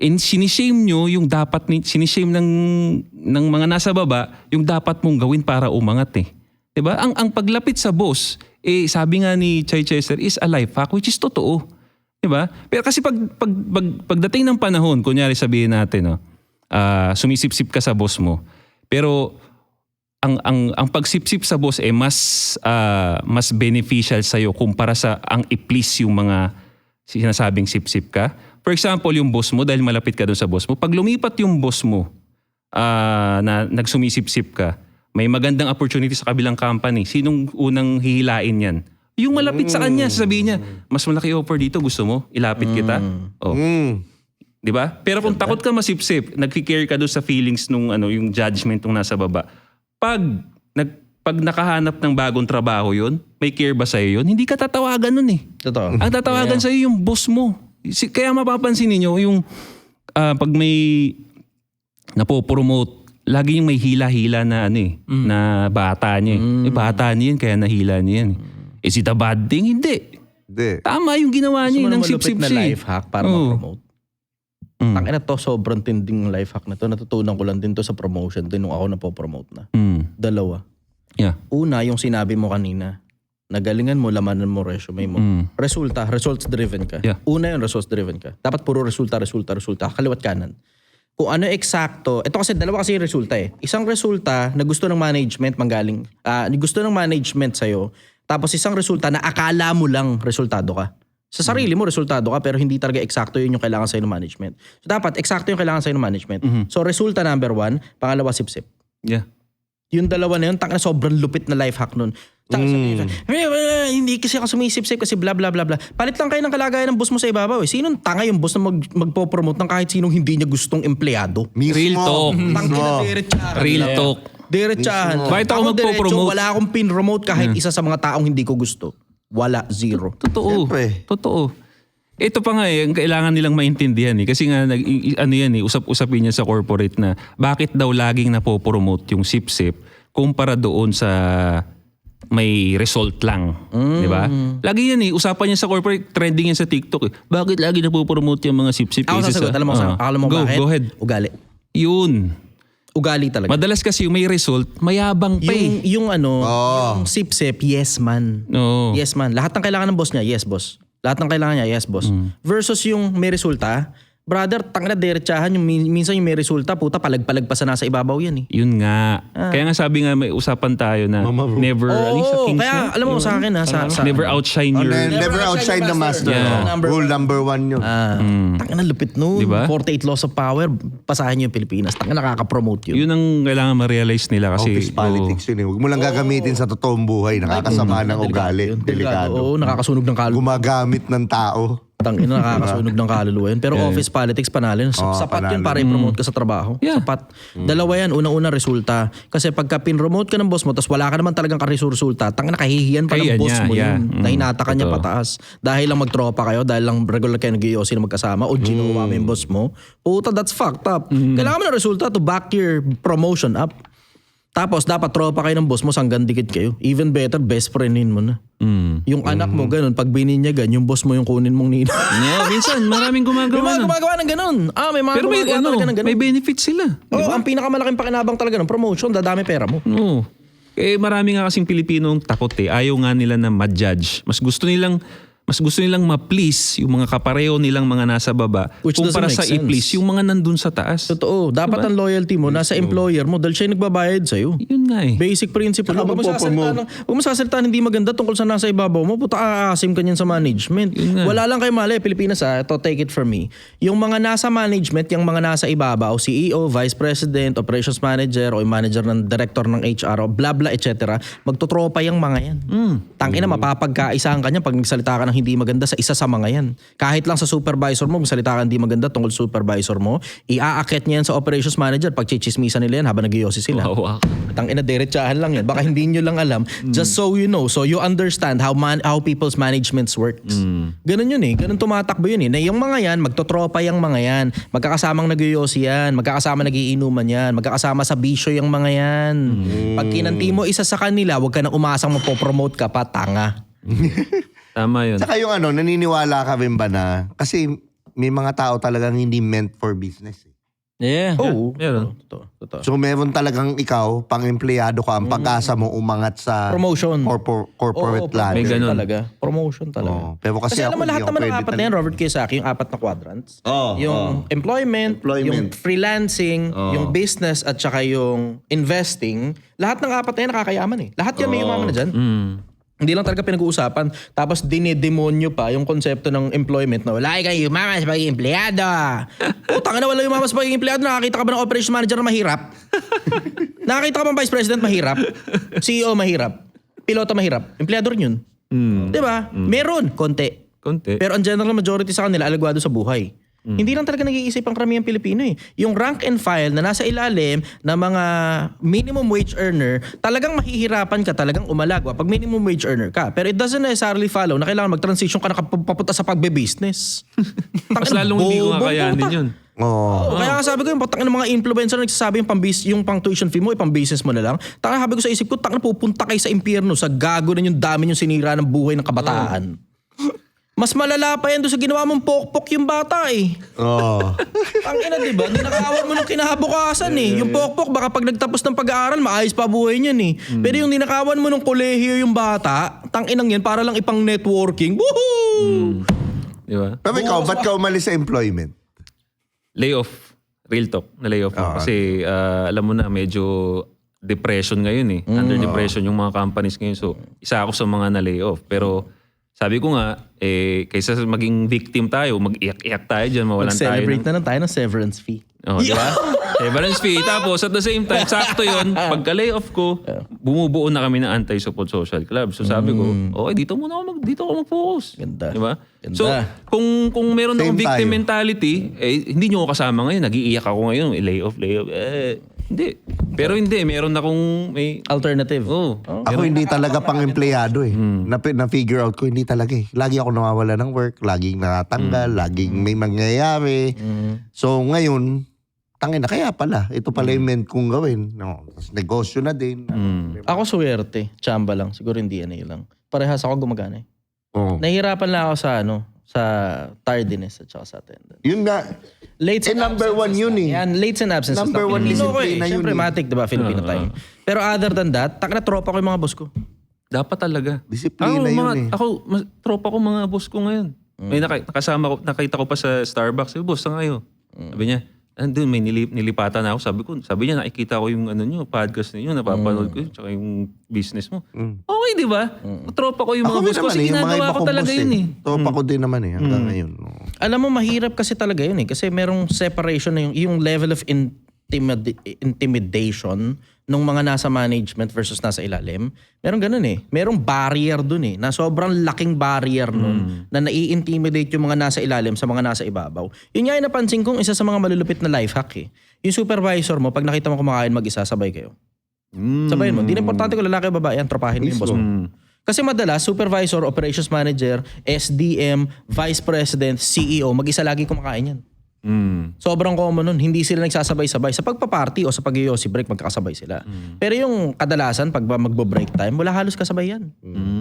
S3: sinishame nyo yung dapat, sinishame ng mga nasa baba, yung dapat mong gawin para umangat eh. Di ba? Ang paglapit sa boss, sabi nga ni Chai Chester, is a life hack, which is totoo. Diba? Pero kasi pagdating ng panahon, kunyari sabihin natin, sumisip-sip ka sa boss mo. Pero ang pagsipsip sa boss mas beneficial sa iyo kumpara sa ang i-please yung mga sinasabing sip-sip ka. For example, yung boss mo, dahil malapit ka doon sa boss mo, pag lumipat yung boss mo na nagsumisip-sip ka, may magandang opportunity sa kabilang company. Sinong unang hihilain yan? Yung malapit sa kanya, sasabihin niya, mas malaki offer dito, gusto mo? Ilapit kita? Oh. Di ba? Pero kung takot ka masipsip, nagki-care ka doon sa feelings nung yung judgment nung nasa baba. Pag nakahanap ng bagong trabaho yon, may care ba sa'yo yun? Hindi ka tatawagan nun eh.
S4: Totoo.
S3: Ang tatawagan sa'yo yung boss mo. Kaya mapapansin niyo yung pag may napopromote, lagi yung may hila-hila na na bata niya eh. Bata niya yun, kaya nahila niya yan eh. Is it a bad thing? Hindi. Tama yung ginawa niya ng sip-sip
S4: na
S3: siya.
S4: life hack para ma-promote. Tangina to, sobrang tinding life hack na to. Natutunan ko lang din to sa promotion din nung ako napopromote na. Dalawa.
S3: Yeah.
S4: Una, yung sinabi mo kanina, nagalingan mo, lamanan mo, resume mo. Results driven ka.
S3: Yeah.
S4: Una yung results driven ka. Dapat puro resulta, kaliwat kanan. Kung ano eksakto, ito kasi dalawa kasi yung resulta eh. Isang resulta na gusto ng management gusto ng management sa'yo, tapos isang resulta na akala mo lang resultado ka. Sa sarili mo, resultado ka, pero hindi talaga eksakto yun yung kailangan sa'yo ng management. So dapat, eksakto yung kailangan sa'yo ng management. So resulta number 1, pangalawa sip-sip.
S3: Yeah.
S4: Yung dalawa na yun, tanga na sobrang lupit na life hack nun. Hindi kasi ako sumisip-sip kasi bla bla bla bla. Palit lang kayo ng kalagayan ng boss mo sa ibabaw eh. Sinong tanga yung boss na magpo-promote ng kahit sinong hindi niya gustong empleyado?
S3: Real talk.
S4: Tangina, diretsahan.
S3: Real talk.
S4: Diretsahan.
S3: Bakit ako magpo-promote?
S4: Wala akong pin-promote kahit isa sa mga taong hindi ko gusto. Wala, zero.
S3: Totoo.
S2: Siyempre.
S3: Totoo. Ito pa nga ang kailangan nilang maintindihan eh. Kasi nga, usap-usapin niya sa corporate na bakit daw laging napopromote yung sip-sip kumpara doon sa may result lang. Di ba? Lagi yan eh. Usapan niya sa corporate, trending yan sa TikTok eh. Bakit lagi napopromote yung mga sip-sip?
S4: Ako sasagot. Alam mo bakit?
S3: Go ahead.
S4: Ugali.
S3: Yun.
S4: Ugali talaga.
S3: Madalas kasi yung may result, mayabang pa eh.
S4: Yung sip-sip, yes man.
S3: Oo.
S4: Yes man. Lahat ng kailangan ng boss niya, yes boss. Lahat ng kailangan niya, yes boss. Versus yung may resulta, brother, tangina diretsahan yung minsan yung may resulta, puta palag-palag pa sa nasa ibabaw yan eh.
S3: Yun nga. Kaya nga sabi nga may usapan tayo na never, sa Kings
S4: kaya
S3: na?
S4: alam mo sa akin sa
S3: Never outshine your...
S2: Never outshine the master.
S3: Yeah.
S2: Rule number 1 yun.
S4: tangina lupit nun.
S3: Diba?
S4: 48 laws of power, pasahin niyo yung Pilipinas. Tangina nakaka-promote yun.
S3: Yun ang kailangan ma-realize nila kasi...
S2: Office politics yun eh. Huwag mo lang gagamitin sa totoong buhay. Nakakasama ng ugali. Delikado.
S4: Oo, nakakasunog ng kaluluwa.
S2: Gumagamit ng tao.
S4: Tangina nakakasunog ng kaluluwa yun. Pero office politics panalo. Sapat yun para i-promote ka sa trabaho.
S3: Yeah.
S4: Sapat. Dalawa yan. Unang-una resulta. Kasi pagka pin-promote ka ng boss mo tapos wala ka naman talagang resulta, tangina kahihiyan pa ng boss mo yun. Na hinata ka niya pataas. Dahil lang magtropa kayo, dahil lang regular kayo nag-iossi na magkasama o ginawa mo yung boss mo. Puta, that's fucked up. Kailangan mo ng resulta to back your promotion up. Tapos dapat tropa kayo ng boss mo, sanggan dikit kayo. Even better, best friendin mo na. Yung anak mo ganun, pag bininyagan, yung boss mo yung kunin mong nina.
S3: No, minsan maraming
S4: May
S3: gumagawa
S4: mga
S3: na.
S4: gumagawa ng ganun. May mga
S3: Pero may,
S4: gumagawa talaga ng ganun.
S3: may benefit sila.
S4: Ang pinakamalaking pakinabang talaga ng promotion, dadami pera mo.
S3: Oo. Eh marami nga kasing Pilipinong takot eh. Ayaw nga nila na ma-judge. Mas gusto nilang ma-please yung mga kapareho nilang mga nasa baba
S4: Which
S3: kumpara
S4: doesn't
S3: sa
S4: make sense.
S3: i-please yung mga nandun sa taas.
S4: Totoo. Dapat ang loyalty mo nasa employer mo dahil siya yung nagbabayad sa'yo.
S3: Yun nga eh.
S4: Basic principle. Huwag mo sasalita hindi maganda tungkol sa nasa ibabaw mo. Puta aasim ka niyan sa management. Wala lang kayo mali. Pilipinas ito take it from me. Yung mga nasa management, yung mga nasa ibabaw, CEO, Vice President, Operations Manager, o yung manager ng Director ng HR, o bla bla etc. Magtotropa yung mga yan. Tangina mapapagkaisahan ka niya pag nagsalita ka ng ng hindi maganda sa isa sa mga yan. Kahit lang sa supervisor mo, magsalita ka hindi maganda tungkol supervisor mo, iaakit niya yan sa operations manager pag chichismisan nila yan habang nag-iossi sila.
S3: Wow.
S4: Tangina, diretsahan lang yan. Baka hindi nyo lang alam. Just so you know. So you understand how people's managements works. Ganun yun eh. Ganun tumatakbo yun eh. Na yung mga yan, magtotropa yung mga yan. Magkakasamang nag-iossi yan. Magkakasama nagiinuman yan. Magkakasama sa bisyo yung mga yan. Pag kinanti mo isa sa kanila, huwag ka na umasang mapopromote ka pa, tanga.
S3: Tama yun.
S2: Saka yung naniniwala ka rin ba na, kasi may mga tao talagang hindi meant for business eh.
S1: Yeah.
S4: Oo.
S3: Meron.
S4: Totoo.
S2: So meron talagang ikaw, pang-empleyado ka, ang pag-asa mo umangat sa
S4: Promotion.
S2: corporate ladder.
S3: May ganun.
S4: Talaga. Promotion talaga.
S2: Oo. Pero kasi
S4: Kasi alam
S2: ako,
S4: mo lahat
S2: hindi ako
S4: naman ng
S2: pwede
S4: apat na yan, Robert Kiyosaki, yung apat na quadrants. Yung employment, yung freelancing, yung business, at saka yung investing, lahat ng apat na yan nakakayaman eh. Lahat yan may yumaman na dyan. Hindi lang talaga pinag-uusapan. Tapos dinedemonyo pa yung konsepto ng employment na wala kang yumaman sa pagiging empleyado. Putang na wala yumaman sa pagiging empleyado. Nakakita ka ba ng operations manager na mahirap? Nakakita ka ba ng vice president mahirap? CEO mahirap? Piloto mahirap? Empleyado rin yun. Diba? Meron. Konti. Pero ang general majority sa kanila alagwado sa buhay. Hindi lang talaga nag-iisip ang karamihang Pilipino eh. Yung rank and file na nasa ilalim na mga minimum wage earner, talagang mahihirapan ka talagang umalagwa pag minimum wage earner ka. Pero it doesn't necessarily follow na kailangan mag-transition ka na papunta sa pagbe-business.
S3: Mas lalong hindi ko kakayanin yun.
S2: Oo.
S4: Kaya nga sabi ko yung patang ng mga influencer na nagsasabi yung pang tuition fee mo, pang business mo na lang. Taka sabi ko sa isip ko, taka na pupunta kayo sa impyerno, sa gago na yung dami yung sinira ng buhay ng kabataan. Mas malala pa yan doon sa ginawa mong pokpok yung bata eh.
S2: Oo.
S4: Ang ina, diba? Ninakawan mo ng kinahabukasan eh. Yung pokpok, baka pag nagtapos ng pag-aaral, maayos pa buhay niyan eh. Pero yung ninakawan mo ng kolehiyo yung bata, tanginang yan, para lang ipang networking. Woohoo!
S3: Di ba?
S2: Pero ikaw, ba't ka umalis sa employment?
S3: Layoff. Real talk na layoff. Kasi alam mo na medyo depression ngayon eh. Under depression yung mga companies ngayon. So isa ako sa mga na-layoff. Pero sabi ko nga, kaysa maging victim tayo, mag-iyak-iyak tayo dyan, mawalan tayo.
S4: Celebrate na lang tayo ng severance fee.
S3: Oh, di ba? Severance fee. Tapos at the same time, sakto yun, pagka-layoff ko, bumubuo na kami ng Anti-Support Social Club. So sabi ko, okay, dito ako mag-focus.
S4: Ganda.
S3: Di ba?
S4: Ganda.
S3: So, kung meron akong
S2: Same
S3: victim
S2: tayo.
S3: mentality, hindi nyo ako kasama ngayon. Nag-iiyak ako ngayon. Layoff. Hindi. Pero hindi. Meron akong may...
S4: Alternative.
S3: Oh.
S2: Ako hindi talaga pang-empleyado eh. Na-figure out ko, hindi talaga eh. Lagi ako nawawala ng work, laging nakatanggal, laging may mangyayari. So ngayon, tangina, kaya pala. Ito pala yung meant kong gawin. No, tas negosyo na din.
S4: Ako swerte. Chamba lang. Siguro hindi yan lang. Parehas ako gumagana eh.
S2: Oo.
S4: Nahihirapan lang ako sa tardiness at saka sa attendance.
S2: Yun nga.
S4: Late
S2: number one yun eh.
S4: Yan, late and absence.
S2: Number one discipline na yun
S4: Siyempre,
S2: eh.
S4: matik, diba? Filipino tayo. Pero other than that, tak na tropa ko yung mga boss ko.
S3: Dapat talaga.
S2: Disiplina yun eh.
S3: Tropa ko mga boss ko ngayon. May nakita ko pa sa Starbucks. Boss, saan kayo? Sabi niya, andun, may nilipatan ako. Sabi niya, nakikita ko yung podcast niyo, napapanood ko yun, tsaka yung business mo. Okay, di ba? Tropa ko yung mga boss ko. Kasi ginagawa ko talaga yun eh.
S2: Tropa ko din naman eh, hanggang ngayon.
S4: Alam mo, mahirap kasi talaga yun eh. Kasi merong separation na yung level of intimidation nung mga nasa management versus nasa ilalim. Merong ganun eh. Merong barrier dun eh. Na sobrang laking barrier nun na nai-intimidate yung mga nasa ilalim sa mga nasa ibabaw. Yun nga yung napansin kong isa sa mga malulupit na life hack eh. Yung supervisor mo, pag nakita mo kumakain mag-isa, sabay kayo. Sabayin mo. Di na importante kung lalaki o babae, tropahin mo yung boss mo. Kasi madalas, supervisor, operations manager, SDM, vice president, CEO, mag-isa lagi kumakain yan. Sobrang common nun. Hindi sila nagsasabay-sabay. Sa pagpa-party o sa pag-iossi break, magkakasabay sila. Pero yung kadalasan, pag magbo-break time, wala halos kasabay yan.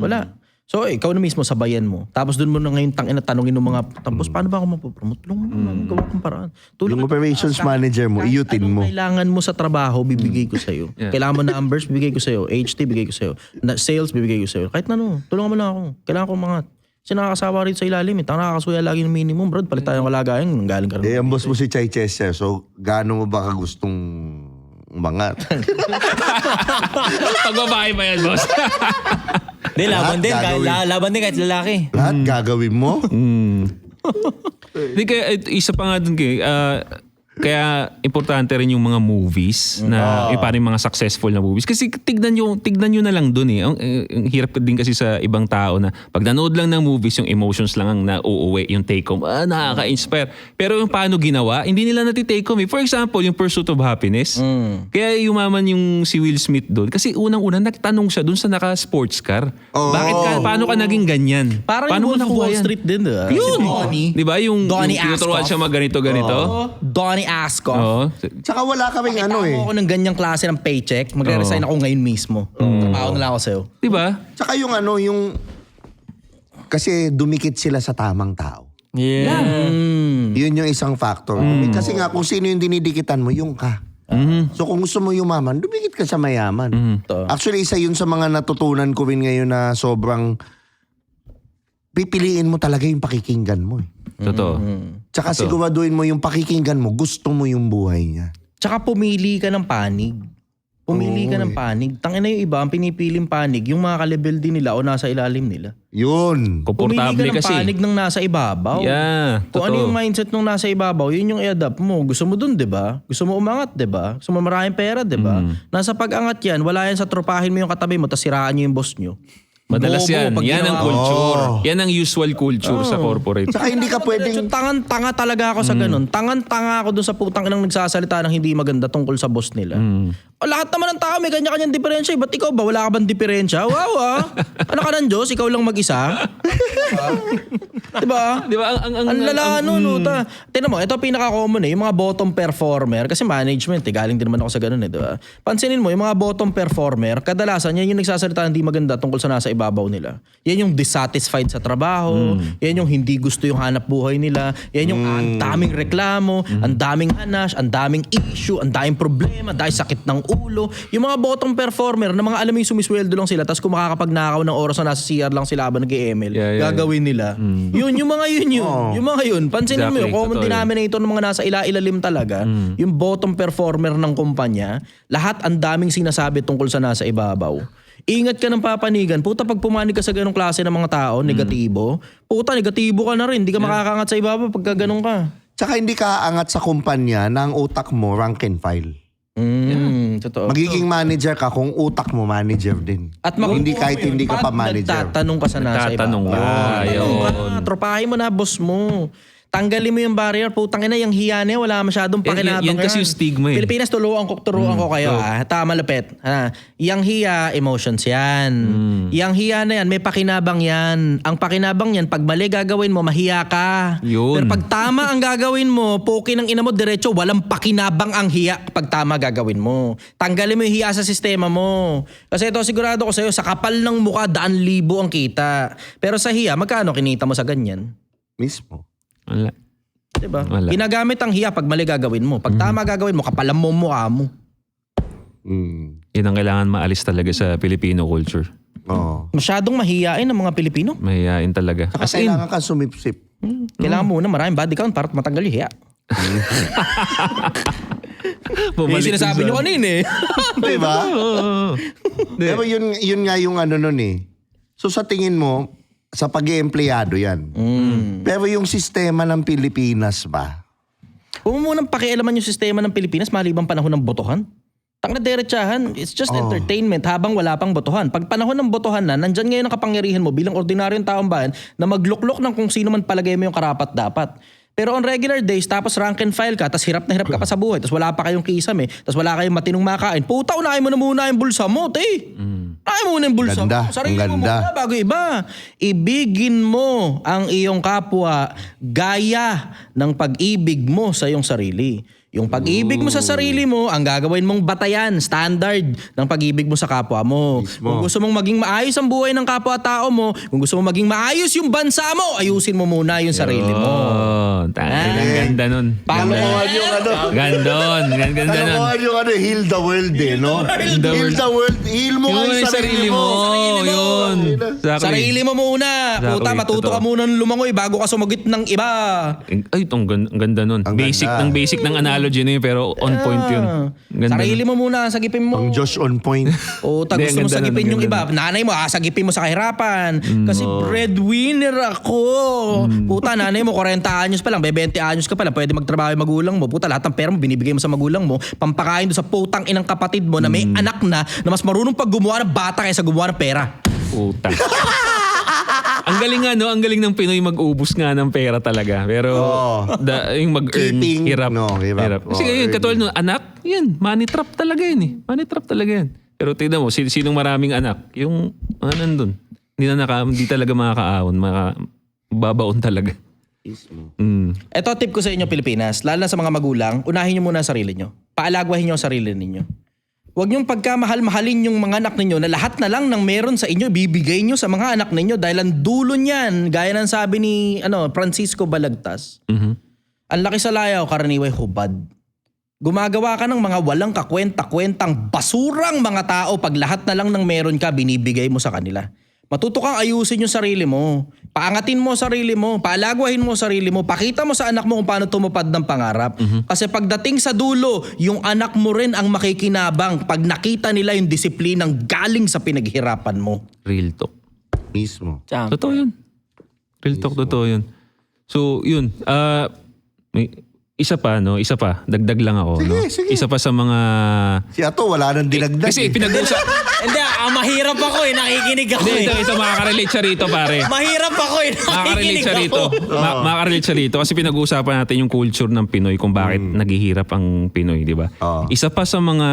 S4: Wala. So, ikaw na mismo sabayan mo. Tapos dun mo na ngayon tanungin ng mga, tapos paano ba ako mapopromote? Tulungan mo na, gawa kong paraan.
S2: Yung operations manager mo, iyutin mo.
S4: Kailangan mo sa trabaho, bibigay ko sa'yo. Kailangan mo numbers, bibigay ko sa'yo. HT, bibigay ko sa'yo. Sales, bibigay ko sa'yo. Kahit na no, tulungan mo lang ako. Kailangan ko mga... Kasi nakakasawa rin sa ilalim. Nakakasuya lagi ng minimum, bro. Palit tayo ng kalagayan. Galing ka rin.
S2: Ang boss mo si Chai Chester. So, gaano mo ba kagustong umangat?
S3: Pagbabae pa yan, boss.
S1: Di, laban din.
S2: gagawin.
S1: Laban din kahit lalaki.
S2: Lahat gagawin mo?
S3: Hindi kaya, isa pa nga dun kay, kaya importante rin yung mga movies na parang mga successful na movies. Kasi tignan nyo na lang dun eh. Ang hirap din kasi sa ibang tao na pag nanood lang ng movies, yung emotions lang ang nauuwi, yung take home, nakaka-inspire. Pero yung paano ginawa, hindi nila natitake home eh. For example, yung Pursuit of Happiness. Kaya yumaman yung si Will Smith dun. Kasi unang-una, nagtanong siya dun sa naka-sports car. Paano ka naging ganyan?
S4: Parang
S3: paano
S4: yung Wolf of Wall Street din, diba?
S3: Yun! Di ba? Yung
S4: Donnie
S3: tinuturuan
S4: Ascoff.
S3: siya mag-ganito-ganito.
S4: Donnie Ascoff.
S3: Oo.
S2: Tsaka wala kaming ano eh.
S4: Ako ng ganyang klase ng paycheck, magre-resign ako ngayon mismo. Trabaho na lang ako sa'yo.
S3: Di ba?
S2: Tsaka yung ano, yung... Kasi dumikit sila sa tamang tao.
S1: Yeah.
S2: Yun yung isang factor. Kasi nga, kung sino yung dinidikitan mo, yung ka. So kung gusto mo yumaman, dumikit ka sa mayaman. Actually, isa yun sa mga natutunan ko rin ngayon na sobrang pipiliin mo talaga yung pakikinggan mo.
S3: Totoo.
S2: Tsaka siguraduhin mo yung pakikinggan mo, gusto mo yung buhay niya.
S4: Tsaka pumili ka ng panig. Pumili ka ng panig. Tangina yung iba, ang pinipiling panig, yung mga ka-level din nila o nasa ilalim nila.
S2: Yun.
S4: Pumili ka
S3: Komportable
S4: ng
S3: kasi.
S4: panig ng nasa ibabaw.
S3: Yeah,
S4: Kung ano
S3: totoo.
S4: yung mindset nung nasa ibabaw, yun yung i-adapt mo. Gusto mo dun, di ba? Gusto mo umangat, di ba? Gusto mo maraming pera, di ba? Nasa pag-angat yan, wala yan sa tropahin mo yung katabi mo, tapos siraan nyo yung boss nyo.
S3: Madalas
S4: Bobo,
S3: yan.
S4: pag
S3: Yan ang
S4: ginawa mo.
S3: culture. Yan ang usual culture sa corporate.
S2: Tsaka hindi ka pwedeng...
S4: Tangan-tanga talaga ako sa ganun. Tangan-tanga ako dun sa putang inang nagsasalita ng hindi maganda tungkol sa boss nila. O, lahat naman ng tao may kanya-kanyang diferensya. Ba't ikaw ba? Wala ka bang diferensya? Wow Ano ka ng Diyos? Ikaw lang mag-isa? Diba?
S3: Di ba?
S4: Ang lala no. Tignan mo, ito pinaka-common eh. Yung mga bottom performer. Kasi management eh. Galing din naman ako sa ganun eh. Diba? Pansinin mo, yung mga bottom performer, kadalasan yan yung nagsasalita ng hindi maganda tungkol sa nasa ibabaw nila. Yan yung dissatisfied sa trabaho. Yan yung hindi gusto yung hanap buhay nila. Yan yung ang daming reklamo, ang daming hanas, ang daming issue, ang daming problema, dahil sakit ng ulo. Yung mga bottom performer na mga alam mo yung sumisweldo lang sila tapos kung makakapagnakaw ng oras na nasa CR lang sila habang nag-ML, gagawin nila. Yun, yung mga yun. Yung mga yun. Pansinin mo
S3: Exactly,
S4: yung common
S3: totoo
S4: denominator ng mga nasa ilalim talaga, yung bottom performer ng kumpanya, lahat ang daming sinasabi tungkol sa nasa ibabaw. Ingat ka ng papanigan. Puta, pag pumanig ka sa ganong klase ng mga tao, negatibo, puta, negatibo ka na rin. Hindi ka makakangat sa ibabaw pagka ganun ka.
S2: Tsaka hindi ka aangat sa kumpanya na ang utak mo rank and file.
S4: Totoo.
S2: Magiging manager ka kung utak mo manager din.
S4: At
S2: hindi kahit hindi ka pa manager.
S4: Nagtatanong ka sa nasa
S3: Nagtatanong
S4: ibabaw.
S3: ka,
S4: Tanong ka,
S3: yun.
S4: tropahin mo na boss mo. Tanggalin mo yung barrier. Putang ina, yung hiya niya, wala masyadong pakinabang
S3: yan kasi yung stigma eh.
S4: Pilipinas, turuan ko kayo. Tama, malapit. Yang hiya, emotions yan. Yang hiya na yan, may pakinabang yan. Ang pakinabang yan, pag mali gagawin mo, mahiya ka.
S3: Yun.
S4: Pero pag tama ang gagawin mo, puki ng ina mo, diretso, walang pakinabang ang hiya pag tama gagawin mo. Tanggalin mo yung hiya sa sistema mo. Kasi ito, sigurado ko sa'yo, sa kapal ng mukha, 100,000 ang kita. Pero sa hiya, magkano kinita mo sa ganyan?
S2: Mismo.
S3: Wala.
S4: Diba?
S3: Wala.
S4: Ginagamit ang hiya pag mali gagawin mo. Pag tama gagawin mo, kapalam mo mukha mo.
S3: Yan ang kailangan maalis talaga sa Filipino culture.
S2: Oo.
S4: Masyadong mahiyain ang mga Pilipino.
S3: Mahihain talaga.
S2: Tsaka kailangan ka sumipsip.
S4: Kailangan muna maraming body count para matanggal yung hiya. Yung sinasabi nyo kanina eh.
S2: Diba? Pero yun nga yung ano nun eh. So sa tingin mo, sa pag-i-empleyado yan. Pero yung sistema ng Pilipinas ba?
S4: Huwag mo munang pakialaman yung sistema ng Pilipinas malibang panahon ng botohan. Tang na derechahan, it's just entertainment habang wala pang botohan. Pag panahon ng botohan na, nandyan ngayon ang kapangyarihan mo bilang ordinaryong taong bayan na magluklok ng kung sino man palagay mo yung karapat dapat. Pero on regular days, tapos rank and file ka, tapos hirap na hirap ka pa sa buhay, tapos wala pa kayong kisame, tapos wala kayong matinong makain. Puta, unahin mo na muna yung bulsa mo, te. Unahin mo muna yung bulsa
S2: Ganda,
S4: mo. Sarili
S2: ang
S4: mo
S2: ganda.
S4: muna bago iba. Ibigin mo ang iyong kapwa gaya ng pag-ibig mo sa iyong sarili. Yung pag-ibig mo sa sarili mo, ang gagawin mong batayan, standard ng pag-ibig mo sa kapwa mo. Kung gusto mong maging maayos ang buhay ng kapwa-tao mo, kung gusto mong maging maayos yung bansa mo, ayusin mo muna yung sarili mo.
S3: Ang ganda nun.
S2: Kalokohan yung ano.
S3: Gandon. Ganda nun.
S2: Kalokohan yung ano, heal the world eh, no? Heal the world. Heal mo nga yung sarili mo.
S3: Yun. Exactly.
S4: Sarili mo muna.
S3: Exactly,
S4: Puta, matuto ka
S3: totoo.
S4: muna ng lumangoy bago ka sumagit ng iba.
S3: Ay, ang ganda nun.
S2: Ang
S3: Basic
S2: ganda.
S3: ng basic ng analogy analogy na yun, pero on point yun. Ganda.
S4: Sarili mo muna, sagipin mo.
S2: Ang Josh on point.
S4: O
S3: Hindi,
S4: gusto mo
S3: ang ganda
S4: sagipin
S3: nun,
S4: yung
S3: ang
S4: iba. Nanay mo, sagipin mo sa kahirapan. Kasi breadwinner ako. Puta, nanay mo, 40 anyos pa lang, 20 anyos ka pa lang, pwede magtrabaho yung magulang mo. Puta, lahat ng pera mo, binibigay mo sa magulang mo. Pampakain doon sa putang inang kapatid mo na may anak na mas marunong pag gumawa ng bata kaysa gumawa ng pera.
S3: Puta. Ang galing nga, no? Ang galing ng Pinoy mag-ubos nga ng pera talaga. Pero yung mag-earn,
S2: Keeping,
S3: hirap.
S2: no, hirap.
S3: Kasi
S2: Oh,
S3: yun,
S2: earning.
S3: katulad nung anak, yan, money trap talaga yan eh. Money trap talaga yan. Pero tignan mo, sinong maraming anak, yung mga nandun, hindi talaga makakaahon, babaon talaga.
S4: Ito tip ko sa inyo Pilipinas, lalo na sa mga magulang, unahin nyo muna ang sarili nyo. Paalagwahin nyo ang sarili ninyo. Huwag niyong pagkamahal-mahalin yung mga anak ninyo na lahat na lang ng meron sa inyo, bibigay nyo sa mga anak ninyo dahil ang dulo niyan, gaya ng sabi ni Francisco Balagtas, ang laki sa layaw, karaniway hubad. Gumagawa ka ng mga walang kakwenta-kwentang basurang mga tao pag lahat na lang ng meron ka, binibigay mo sa kanila. Matuto kang ayusin yung sarili mo. Paangatin mo sarili mo. Paalagwahin mo sarili mo. Pakita mo sa anak mo kung paano tumupad ng pangarap. Kasi pagdating sa dulo, yung anak mo rin ang makikinabang pag nakita nila yung disiplinang galing sa pinaghirapan mo.
S3: Real talk.
S2: Mismo.
S3: Totoo yun. Real talk, totoo yun. So, yun. May isa pa, dagdag lang ako.
S2: Sige,
S3: no?
S2: sige.
S3: Isa pa sa mga...
S2: Si Ato, wala nang dinagdag.
S3: Kasi pinag-usap...
S1: Hindi, mahirap ako eh. Nakikinig ako
S3: Hindi,
S1: eh.
S3: ito makaka-relate siya rito, pare.
S1: Mahirap ako eh.
S3: Makaka-relate
S1: Nakikinig
S3: siya rito.
S1: ako.
S3: Makaka-relate siya rito kasi pinag-uusapan natin yung culture ng Pinoy kung bakit naghihirap ang Pinoy, di ba? Isa pa sa mga,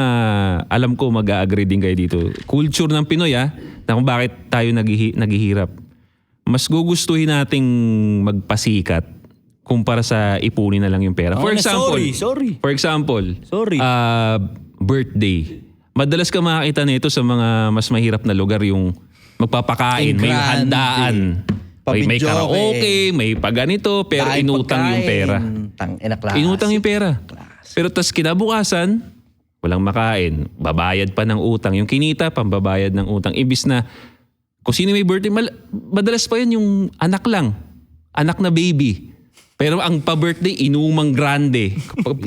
S3: alam ko mag-a-agree din kayo dito, culture ng Pinoy na kung bakit tayo naghihirap. Mas gugustuhin nating magpasikat kumpara sa ipunin na lang yung pera. For example, For example, birthday. Madalas ka makakita nito sa mga mas mahirap na lugar yung magpapakain, may handaan. May karaoke, may paganito, pero
S4: Kain,
S3: inutang yung pera. Inutang yung pera. Pero tas kinabukasan, walang makain. Babayad pa ng utang. Yung kinita, pambabayad ng utang. Ibis na, kung sino may birthday, madalas pa yun yung anak lang. Anak na baby. Pero ang pa-birthday, inumang grande.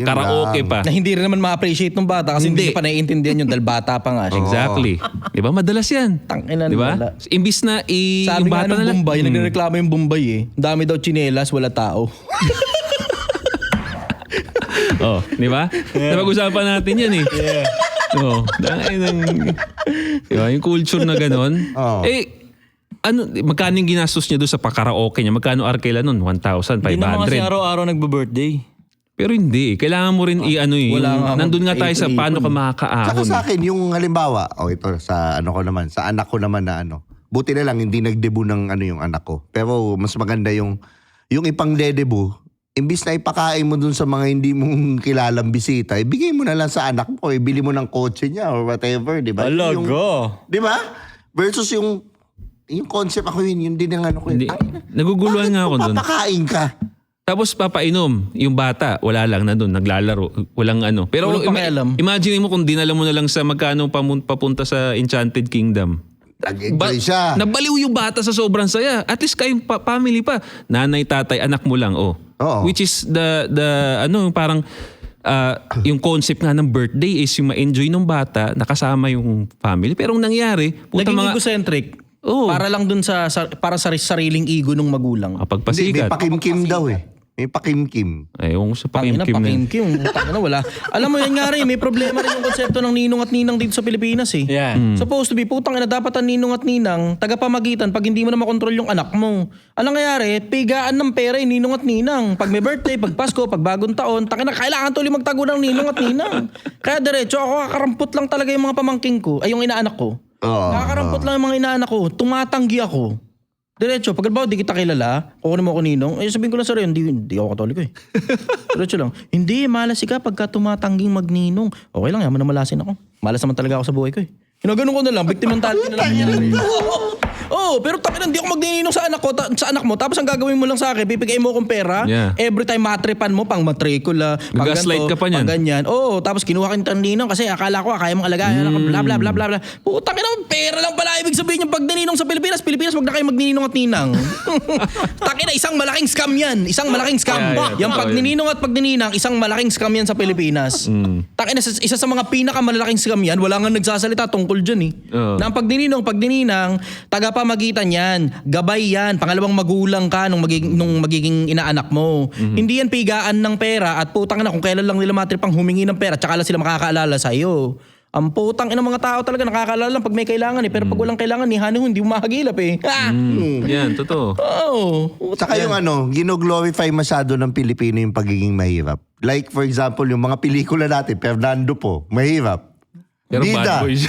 S3: Karaoke pa.
S4: Na hindi rin naman ma-appreciate ng bata kasi hindi pa naiintindihan yun dahil bata pa nga siya.
S3: Exactly. Di ba? Madalas yan.
S4: Tangina
S3: Di ba?
S4: wala.
S3: Imbis na
S4: Sabi
S3: yung
S4: nga
S3: bata
S4: ng
S3: na lang.
S4: Bombay, nagreklamo yung Bombay eh. Ang dami daw tsinelas, wala tao.
S3: Oh, di ba? Napag-usapan natin yan eh. Yeah. Oh, yung culture na ganon. Magkano yung ginastos niya doon sa pakaraoke niya? Magkano arkela nun? 1,500.
S1: Hindi naman kasi araw-araw nagbe-birthday.
S3: Pero hindi. Kailangan mo rin nandun nga tayo sa paano ka makakaahon.
S2: Saka sa akin, yung halimbawa, ito sa sa anak ko naman na buti na lang hindi nagdebu ng yung anak ko. Pero mas maganda yung ipang dedebu, imbis na ipakain mo dun sa mga hindi mong kilalang bisita, ibigay mo na lang sa anak mo, ibili mo ng kotse niya or whatever, di ba? Di ba? Versus yung concept ako yun din ang ko.
S3: Hindi. Naguguluhan nga ako doon.
S2: Papakain ka.
S3: Tapos papainom, yung bata, wala lang na doon, naglalaro, walang Pero
S4: Walang pakialam.
S3: Imagine mo kung dinala mo na lang sa magkano papunta sa Enchanted Kingdom.
S2: Nag-enjoy siya.
S3: Nabaliw yung bata sa sobrang saya. At least kayong family pa. Nanay, tatay, anak mo lang.
S2: Oo.
S3: Which is parang yung concept nga ng birthday is yung ma-enjoy ng bata, nakasama yung family. Pero ang nangyari,
S4: Naging egocentric. Para lang dun para sa sariling ego ng magulang.
S2: Hindi, may
S3: pagpasikat.
S2: pakimkim daw eh. May pakimkim.
S3: Ewan ko sa pakimkim na yun.
S4: Pakimkim. Wala. Alam mo yan nga rin, may problema rin yung konsepto ng ninong at ninang dito sa Pilipinas eh.
S1: Yeah.
S4: Supposed to be, putang ina, dapat ang ninong at ninang, tagapamagitan pag hindi mo na makontrol yung anak mo. Anong nangyari? Pigaan ng pera yung ninong at ninang. Pag may birthday, pag Pasko, pag bagong taon, kailangan tuloy magtago ng ninong at ninang. Kaya diretso ako, kakarampot lang talaga yung mga pamangking ko, ay yung inaanak ko. Kakarampot lang yung mga inaanak ko, tumatanggi ako. Diretso, pag albaw, di kita kilala, kukunin mo ako ninong, sabihin ko lang sa rin, hindi ako katoliko eh. Diretso lang, hindi, malas ka pagka tumatangging magninong. Okay lang, yaman na malasin ako. Malas naman talaga ako sa buhay ko eh. Ganun ko na lang, victim mentality na lang yan. Pero takinan, di ako magninong sa anak mo, tapos ang gagawin mo lang sa akin, pipigay mo akong pera, every time matripan mo, pang matrikula, pang
S3: Gaslight ka pa niyan.
S4: pang ganyan. Tapos kinuha kita ng ninong kasi akala ko, kaya mong alagaan, bla bla bla bla bla. Putang ina, pera lang pala ibig sabihin yung pagnininong sa Pilipinas. Pilipinas, wag na kayo magnininong at ninang. Takin na, isang malaking scam yan. Isang malaking scam. Yung pagnininong at pagnininang, isang malaking scam yan sa Pilipinas. Takin na, isa sa mga pinakamalaking scam yan, wala nga nagsasalita tungkol dyan eh. Na ang pagnininang, tagapamagitan yan, gabay yan, pangalawang magulang ka nung magiging inaanak mo. Hindi yan pigaan ng pera at putang na kung kailan lang nila matripang humingi ng pera tsaka lang sila makakaalala sa'yo. Ang putang ina mga tao talaga nakakaalala lang pag may kailangan eh. Pero pag walang kailangan ni Hanu, hindi mo mahagilap eh.
S3: Yan, totoo.
S2: Saka yung gino-glorify masyado ng Pilipino yung pagiging mahirap. Like for example, yung mga pelikula natin, Fernando po, mahirap.
S3: Pero
S2: Bida.
S3: bad boys.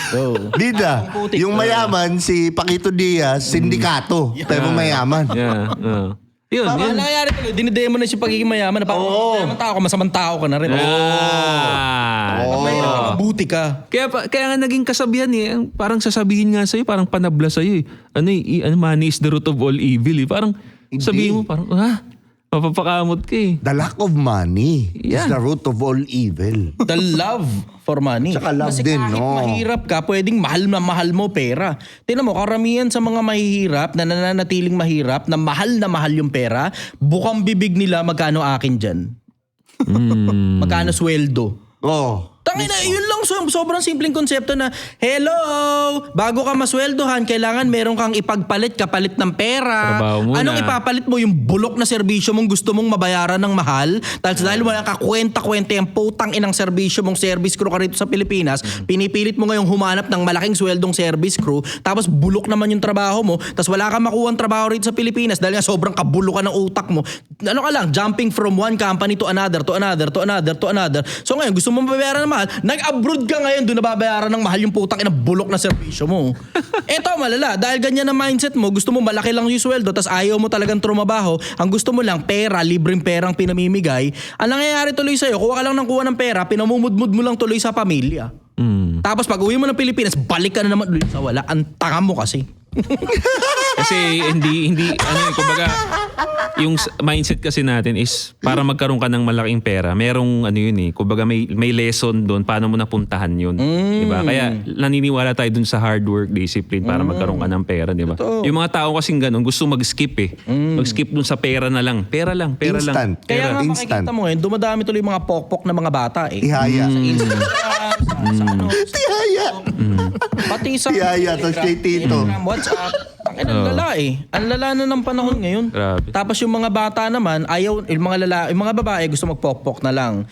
S2: Bida. Yung mayaman, si Paquito Diaz, sindikato. Pero mayaman.
S3: Yeah. Yun.
S4: Ang nangyayari tuloy, dinidemo na siya pagiging mayaman. Mayaman tao ka, masamang tao ka na rin. Mabuti ka.
S3: Kaya nga naging kasabihan eh. Parang sasabihin nga sa'yo, parang panabla sa'yo eh. Money is the root of all evil eh. Parang sabihin mo, parang, mapapakamot ka eh.
S2: The lack of money is
S3: Yeah.
S2: the root of all evil.
S4: The love for money.
S2: Tsaka love
S4: Kasi
S2: din,
S4: kahit
S2: no?
S4: mahirap ka, pwedeng mahal na mahal mo pera. Tingnan mo, karamihan sa mga mahihirap, na nananatiling mahirap, na mahal yung pera, bukang bibig nila magkano akin dyan. Magkano sweldo. Tangina, yun lang sobrang simpleng konsepto na, hello, bago ka masweldohan, kailangan meron kang ipagpalit kapalit ng pera.
S3: Trabaho muna.
S4: Anong ipapalit mo? Yung bulok na serbisyo mong gusto mong mabayaran ng mahal? Dahil wala ka kwenta-kwenta yung putang inang serbisyo mong service crew ka rito sa Pilipinas, pinipilit mo ngayong humanap ng malaking sweldong service crew, tapos bulok naman yung trabaho mo, tapos wala kang makuha trabaho rito sa Pilipinas dahil nga sobrang kabulukan ng utak mo. Ano ka lang, jumping from one company to another, to another, to another, to another. So ngayon, gusto mo mabayaran ng mahal, nag-abroad ka ngayon, doon nababayaran ng mahal yung putang inang bulok na serbisyo mo. Eto, malala. Dahil ganyan ang mindset mo, gusto mo malaki lang yung sweldo, tas ayaw mo talagang trumabaho, ang gusto mo lang pera, libreng perang pinamimigay, ang nangyayari tuloy sa'yo, kuha ka lang ng kuha ng pera, pinamumudmud mo lang tuloy sa pamilya. Tapos pag uwi mo ng Pilipinas, balik ka na naman ulit sa wala. Ang tanga mo kasi.
S3: Kasi hindi kumbaga yung mindset kasi natin is para magkaroon ka ng malaking pera, merong kumbaga may lesson doon paano mo napuntahan yun. Di ba? Kaya naniniwala tayo dun sa hard work, discipline para magkaroon ka ng pera, di ba? Yung mga tao kasing ganun, gusto mag-skip eh. Mag-skip dun sa pera na lang. Pera lang.
S2: Instant.
S4: Kaya nga
S2: Instant.
S4: makikita mo ngayon, dumadami tuloy yung mga pokpok na mga bata eh.
S2: Ihaya.
S4: Tihaya. Pati sa
S2: Tihaya, tapos kay Tito.
S4: Instagram, WhatsApp. Ang lala eh. Ang lala na ng panahon ngayon.
S3: Grabe.
S4: Tapos yung mga bata naman, ayaw, yung mga babae gusto magpokpok na lang.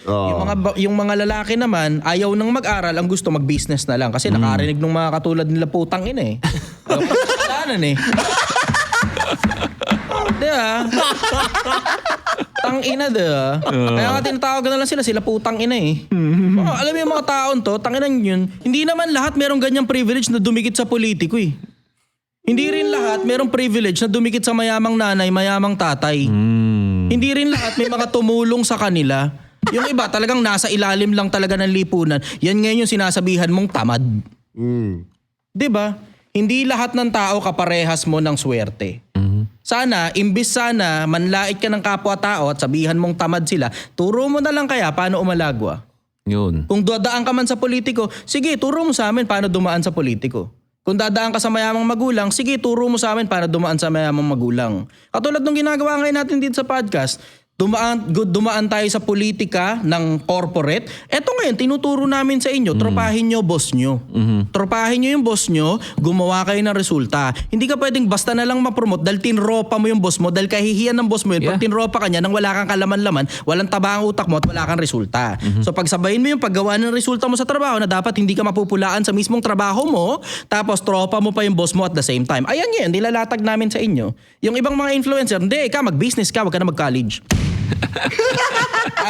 S4: Yung mga lalaki naman, ayaw nang mag-aral, ang gusto mag-business na lang. Kasi nakarinig ng mga katulad nila putang ina eh. Kasalanan eh. Diba? Tang ina diba? Kaya nga tinatawag na lang sila putang ina eh. Alam mo yung mga taon to, tanginan yun, hindi naman lahat merong ganyang privilege na dumikit sa politiko eh. Hindi rin lahat merong privilege na dumikit sa mayamang nanay, mayamang tatay. Hindi rin lahat may mga tumulong sa kanila. Yung iba talagang nasa ilalim lang talaga ng lipunan. Yan ngayon yung sinasabihan mong tamad. 'Di ba? Hindi lahat ng tao kaparehas mo ng swerte. Sana, imbis sana manlait ka ng kapwa-tao at sabihan mong tamad sila, turo mo na lang kaya paano umalagwa.
S3: Yun.
S4: Kung dadaan ka man sa politiko, sige, turo mo sa amin paano dumaan sa politiko. Kung dadaan ka sa mayamang magulang, sige, turo mo sa amin paano dumaan sa mayamang magulang. Katulad ng ginagawa ngayon natin dito sa podcast, dumaan tayo sa politika ng corporate. Eto ngayon, tinuturo namin sa inyo, tropahin nyo boss nyo. Tropahin nyo yung boss nyo, gumawa kayo ng resulta. Hindi ka pwedeng basta na lang ma-promote dahil tinropa mo yung boss mo, dahil kahihiyan ng boss mo yun. Pag tinropa ka niya nang wala kang kalaman-laman, walang taba ang utak mo at wala kang resulta. So pag sabayin mo yung paggawa ng resulta mo sa trabaho na dapat hindi ka mapupulaan sa mismong trabaho mo, tapos tropa mo pa yung boss mo at the same time. Ayan yan, nilalatag namin sa inyo. Yung ibang mga influencer, hindi, mag-business ka, wag ka na mag-college.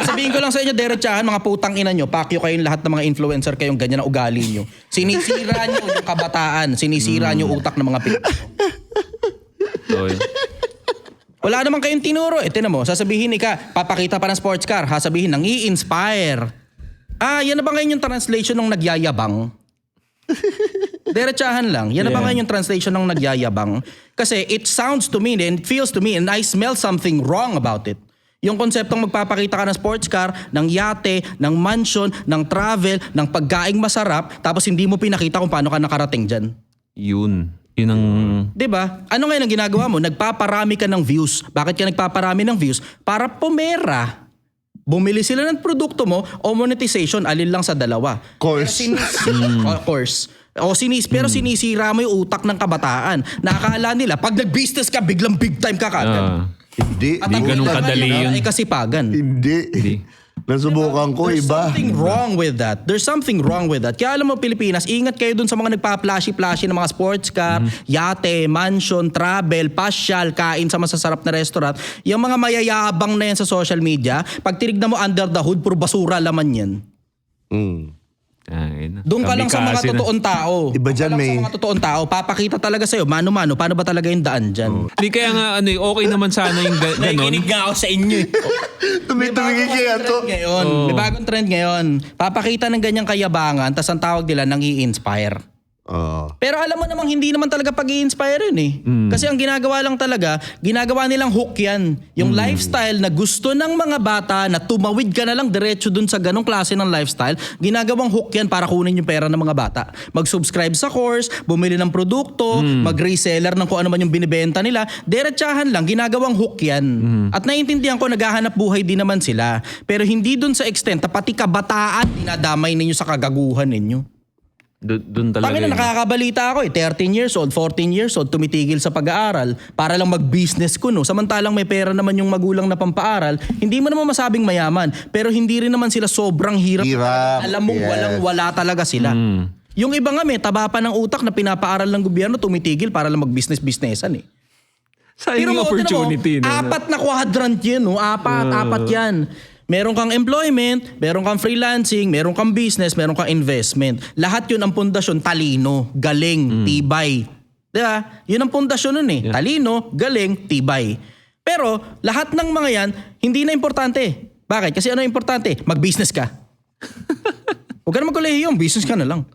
S4: Sabihin ko lang sa inyo, derechahan, mga putang ina nyo, pakyo kayong lahat ng mga influencer kayong ganyan na ugali nyo. Sinisira nyo yung kabataan, sinisira nyo utak ng mga Pilipino. Wala naman kayong tinuro. Tinan mo, sasabihin papakita pa ng sports car, sasabihin nang i-inspire. Yan na ba ngayon yung translation ng nagyayabang? Derechahan lang. Yan na ba ngayon yung translation ng nagyayabang? Kasi it sounds to me and it feels to me and I smell something wrong about it. Yung konseptong magpapakita ka ng sports car, ng yate, ng mansion, ng travel, ng pagkaing masarap, tapos hindi mo pinakita kung paano ka nakarating dyan.
S3: Yun ang...
S4: 'Di ba? Ano ngayon ang ginagawa mo? Nagpaparami ka ng views. Bakit ka nagpaparami ng views? Para pumera. Bumili sila ng produkto mo o monetization, alin lang sa dalawa.
S2: Course.
S4: Course. Pero sinisira mo yung utak ng kabataan. Nakakala nila, pag nag-business ka, biglang big time ka kagad.
S2: Hindi.
S4: At
S3: Di
S4: ang
S3: ganun
S4: kailangan
S3: kadali
S4: nila
S3: yun.
S4: ay kasipagan.
S2: Hindi. Nasubukan ko,
S4: There's
S2: iba.
S4: something wrong with that. There's something wrong with that. Kaya alam mo, Pilipinas, ingat kayo dun sa mga nagpa-flashy-flashy ng mga sports car, yate, mansion, travel, pasyal, kain sa masasarap na restaurant. Yung mga mayayabang na yan sa social media, pag tinignan mo under the hood, puro basura laman yan. Doon ka lang sa mga totoong tao.
S2: Iba dyan,
S4: Doon ka lang
S2: may-
S4: sa mga totoong tao, papakita talaga sa'yo, mano-mano, paano ba talaga yung daan dyan?
S3: Hindi kaya nga okay naman sana yung ganon.
S1: Nakikinig nga ako sa inyo eh.
S2: Tumigil kaya to.
S4: May bagong trend ngayon. Papakita ng ganyang kayabangan, tas ang tawag nila nang i-inspire. Pero alam mo namang hindi naman talaga pag-i-inspire yun eh. Kasi ang ginagawa lang talaga, ginagawa nilang hook yan. Yung lifestyle na gusto ng mga bata na tumawid ka na lang diretso dun sa ganong klase ng lifestyle, ginagawang hook yan para kunin yung pera ng mga bata. Mag-subscribe sa course, bumili ng produkto, mag-reseller ng kung ano man yung binibenta nila, diretsahan lang, ginagawang hook yan. At naiintindihan ko, naghahanap buhay din naman sila. Pero hindi dun sa extent, pati kabataan, dinadamay ninyo sa kagaguhan ninyo.
S3: Doon talaga.
S4: Tangina, nakakabalita ako 13 years old, 14 years old, tumitigil sa pag-aaral para lang mag-business kuno. Samantalang may pera naman yung magulang na pampaaral, hindi mo naman masabing mayaman. Pero hindi rin naman sila sobrang hirap. Alam mo, walang-wala talaga sila. Yung iba nga may taba pa ng utak na pinapaaral ng gobyerno, tumitigil para lang mag-business-businessan eh.
S3: Sayang yung opportunity.
S4: Apat na quadrant yan, no? Apat yan. Meron kang employment, meron kang freelancing, meron kang business, meron kang investment. Lahat yun ang pundasyon, talino, galing, tibay. Diba? Yun ang pundasyon nun eh. Talino, galing, tibay. Pero lahat ng mga yan, hindi na importante. Bakit? Kasi ano importante? Mag-business ka. Huwag ka na mag-kolehiyo, business ka na lang.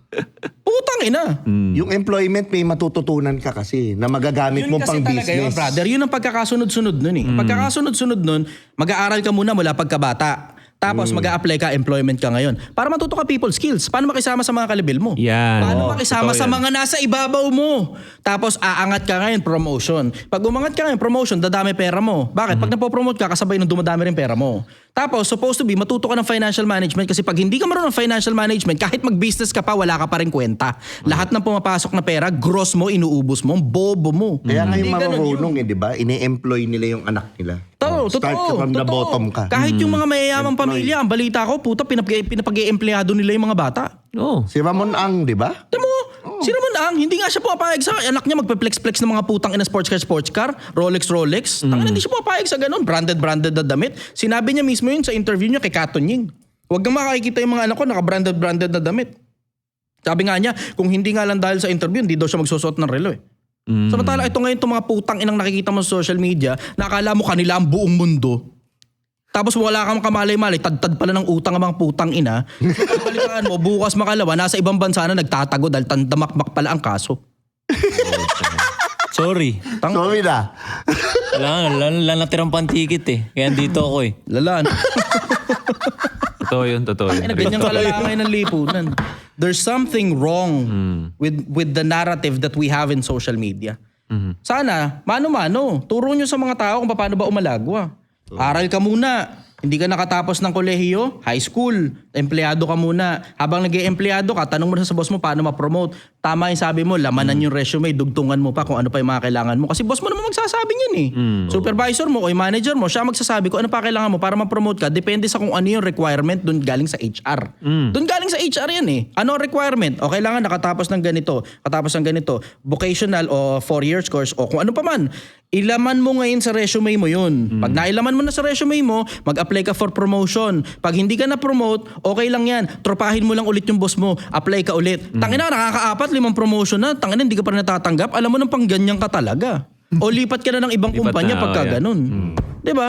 S4: Putang ina.
S2: Yung employment, may matututunan ka kasi na magagamit mo pang
S4: Yun,
S2: business.
S4: brother. Yun ang pagkakasunod-sunod nun eh. Pagkakasunod-sunod nun, mag-aaral ka muna mula pagkabata. Tapos mag-a-apply ka, employment ka ngayon. Para matuto ka people skills. Paano makisama sa mga kalibil mo?
S3: Yan.
S4: Paano makisama
S3: totoo
S4: sa
S3: yan.
S4: mga nasa ibabaw mo? Tapos aangat ka ngayon, promotion. Pag umangat ka ngayon, promotion, dadami pera mo. Bakit? Pag napopromote ka, kasabay nung dumadami rin pera mo. Tapos, supposed to be, matuto ka ng financial management kasi pag hindi ka marunong ng financial management, kahit mag-business ka pa, wala ka pa rin kwenta. Lahat ng pumapasok na pera, gross mo, inuubos mo, bobo mo.
S2: Kaya nga yung
S4: Hindi ganun
S2: marunong di ba? Ine-employ nila yung anak nila. Start ka from the bottom ka.
S4: Kahit yung mga mayayamang pamilya, ang balita ko, puta, pinapag-i-empleyado nila yung mga bata.
S2: Si Ramon Ang, di ba?
S4: Alam mo, si Ramon Ang, hindi nga siya pumapayag sa anak niya magpe-flex-flex ng mga putang ina sports car, Rolex. Tangina, hindi siya pumapayag sa ganun. Branded na damit. Sinabi niya mismo yun sa interview niya kay Katon Ying. Huwag kang makakikita yung mga anak ko naka-branded na damit. Sabi nga niya, kung hindi nga lang dahil sa interview, hindi daw siya magsusuot ng relo eh. Samantala, ito ngayon itong mga putang inang nakikita mo sa social media, nakakala mo kanila ang buong mundo. Tapos wala kang kamalay-malay, tad-tad pala ng utang ang mga putang ina. Balikaan mo, bukas makalawa, nasa ibang bansa na nagtatago dahil tandamakmak pala ang kaso.
S1: Sorry.
S2: Sorry na.
S1: Wala natirang pantikit eh. Kaya dito ako eh.
S4: Lalaan.
S3: Totoo yun.
S4: Ay, ganyan kalalakay ng lipunan. There's something wrong with the narrative that we have in social media. Sana, mano-mano, turo nyo sa mga tao kung paano ba umalagwa. Aral ka muna. Hindi ka nakatapos ng kolehiyo, high school, empleyado ka muna. Habang nag-e-empleyado ka, tanong mo na sa boss mo paano ma-promote. Tama yung sabi mo, lamanan yung resume, dugtungan mo pa kung ano pa yung mga kailangan mo. Kasi boss mo naman magsasabi yan eh. Supervisor mo o yung manager mo, siya magsasabi kung ano pa kailangan mo para ma-promote ka. Depende sa kung ano yung requirement dun galing sa HR. Dun galing sa HR yan eh. Ano ang requirement? O kailangan nakatapos ng ganito, katapos ng ganito, vocational o 4 years course o kung ano pa man. Ilaman mo ngayon sa resume mo yun. Pag nailaman mo na sa resume mo, mag-apply ka for promotion. Pag hindi ka na-promote, okay lang yan. Tropahin mo lang ulit yung boss mo. Apply ka ulit. Tangina, nakaka-4, 5 promotion na. Tangina, hindi ka pa rin natatanggap. Alam mo nang pang ganyan ka talaga. O lipat ka na ng ibang
S3: Lipat
S4: kumpanya
S3: na,
S4: pagka
S3: yan.
S4: ganun. Diba?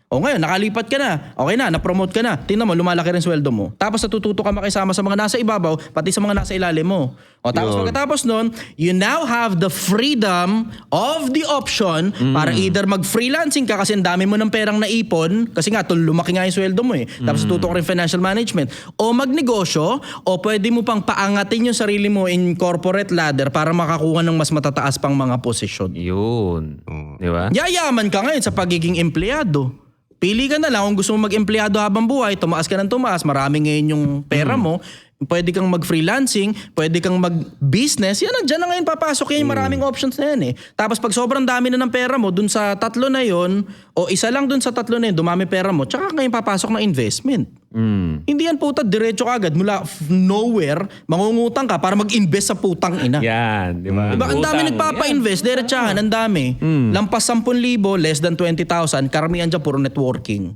S4: O ngayon, nakalipat ka na. Okay na, na-promote ka na. Tingnan mo, lumalaki rin sweldo mo. Tapos natututo ka makisama sa mga nasa ibabaw, pati sa mga nasa ilalim mo. O tapos
S2: Yun.
S4: pagkatapos nun, you now have the freedom of the option para either mag-freelancing ka kasi ang dami mo ng perang naipon, kasi nga, lumaki nga yung sweldo mo eh. Tapos natuto ka rin financial management. O magnegosyo, o pwede mo pang paangatin yung sarili mo in corporate ladder para makakuha ng mas matataas pang mga posisyon.
S3: Yun. Di ba?
S4: Yayaman ka ngayon sa pagiging empleyado. Pili ka na lang kung gusto mo mag-empleyado habang buhay, tumaas ka ng tumaas, marami ngayon yung pera mo, pwede kang mag-freelancing, pwede kang mag-business, yan nandiyan na ngayon papasok yan, maraming options na yan eh. Tapos pag sobrang dami na ng pera mo, dun sa tatlo na yon o isa lang dun sa tatlo na yun, dumami pera mo, tsaka ngayon papasok na investment. Hindi yan puta, diretso ka agad mula nowhere, mangungutang ka para mag-invest sa putang ina.
S3: Yan. Di ba?
S4: Diba? Ang dami
S3: Utang.
S4: nagpapa-invest, diretsahan, ang dami. Lampas 10,000, less than 20,000, karamihan dyan puro networking.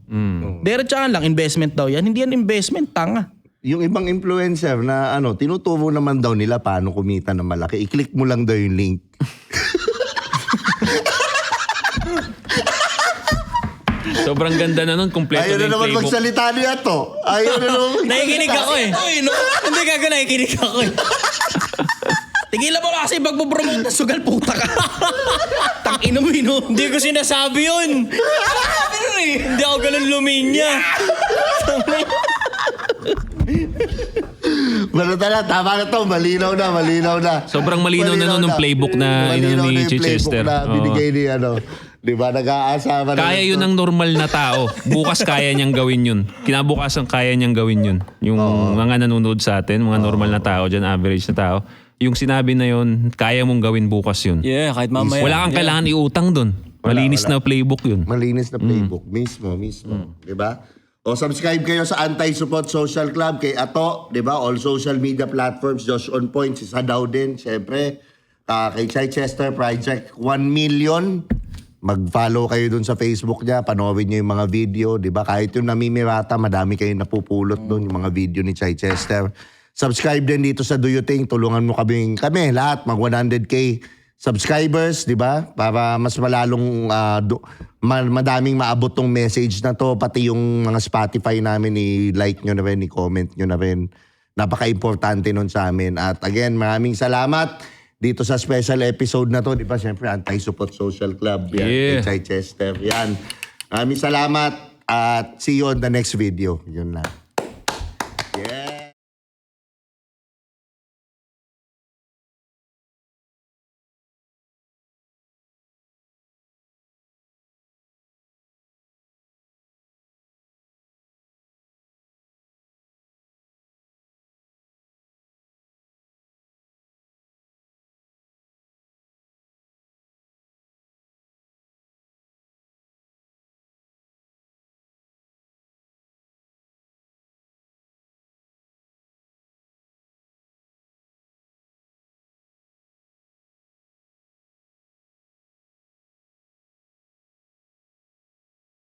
S4: Diretsahan lang, investment daw yan. Hindi yan investment, tanga.
S2: Yung ibang influencer na tinuturo naman daw nila paano kumita ng malaki. I-click mo lang daw yung link.
S3: Sobrang ganda na nun. Kompleto
S2: Ayaw na
S3: yung
S2: naman
S3: playbook.
S2: magsalita niya to. Ayaw na naman.
S1: Nakikinig ako eh. Hindi gago, nakikinig ako eh.
S4: Tigilan mo kasi pagpo-promote na sugal, puta ka. Tang-ina mo,
S1: Hindi ko sinasabi yun. Hindi ako ganun luminya.
S2: Tala, tama na to. Malinaw na.
S3: Sobrang malinaw na nun yung playbook na
S2: Malinaw
S3: ni
S2: na yung
S3: Chichester.
S2: playbook na
S3: Oo.
S2: binigay ni Di ba? Nag-aasama na.
S3: Kaya yun ng normal na tao. Bukas kaya niyang gawin yun. Kinabukasan kaya niyang gawin yun. Yung mga nanonood sa atin, mga normal na tao dyan, average na tao. Yung sinabi na yun, kaya mong gawin bukas yun.
S1: Yeah, kahit mamaya.
S3: Wala kang kailangan iutang dun. Malinis na playbook yun.
S2: Malinis na playbook. Mismo. Di ba? O subscribe kayo sa Anti-Support Social Club kay Ato, di ba? All social media platforms, Josh On Point, si Sadaw din, syempre. Kay Chichester Project 1 million. Mag-follow kayo dun sa Facebook niya, panoorin niyo yung mga video, di ba? Kahit yung namimirata, madami kayong napupulot dun, yung mga video ni Chichester. Subscribe din dito sa Do You Think, tulungan mo kami lahat, mag 100k subscribers, di ba? Para mas malalong madaming maabot tong message na to, pati yung mga Spotify namin, i-like nyo na rin, i-comment nyo na rin. Napaka-importante nun sa amin. At again, maraming salamat dito sa special episode na to, di ba? Siyempre, Anti-Support Social Club. Yan,
S3: Yeah.
S2: Chichester. Yan. Maraming salamat at see you on the next video. Yun lang.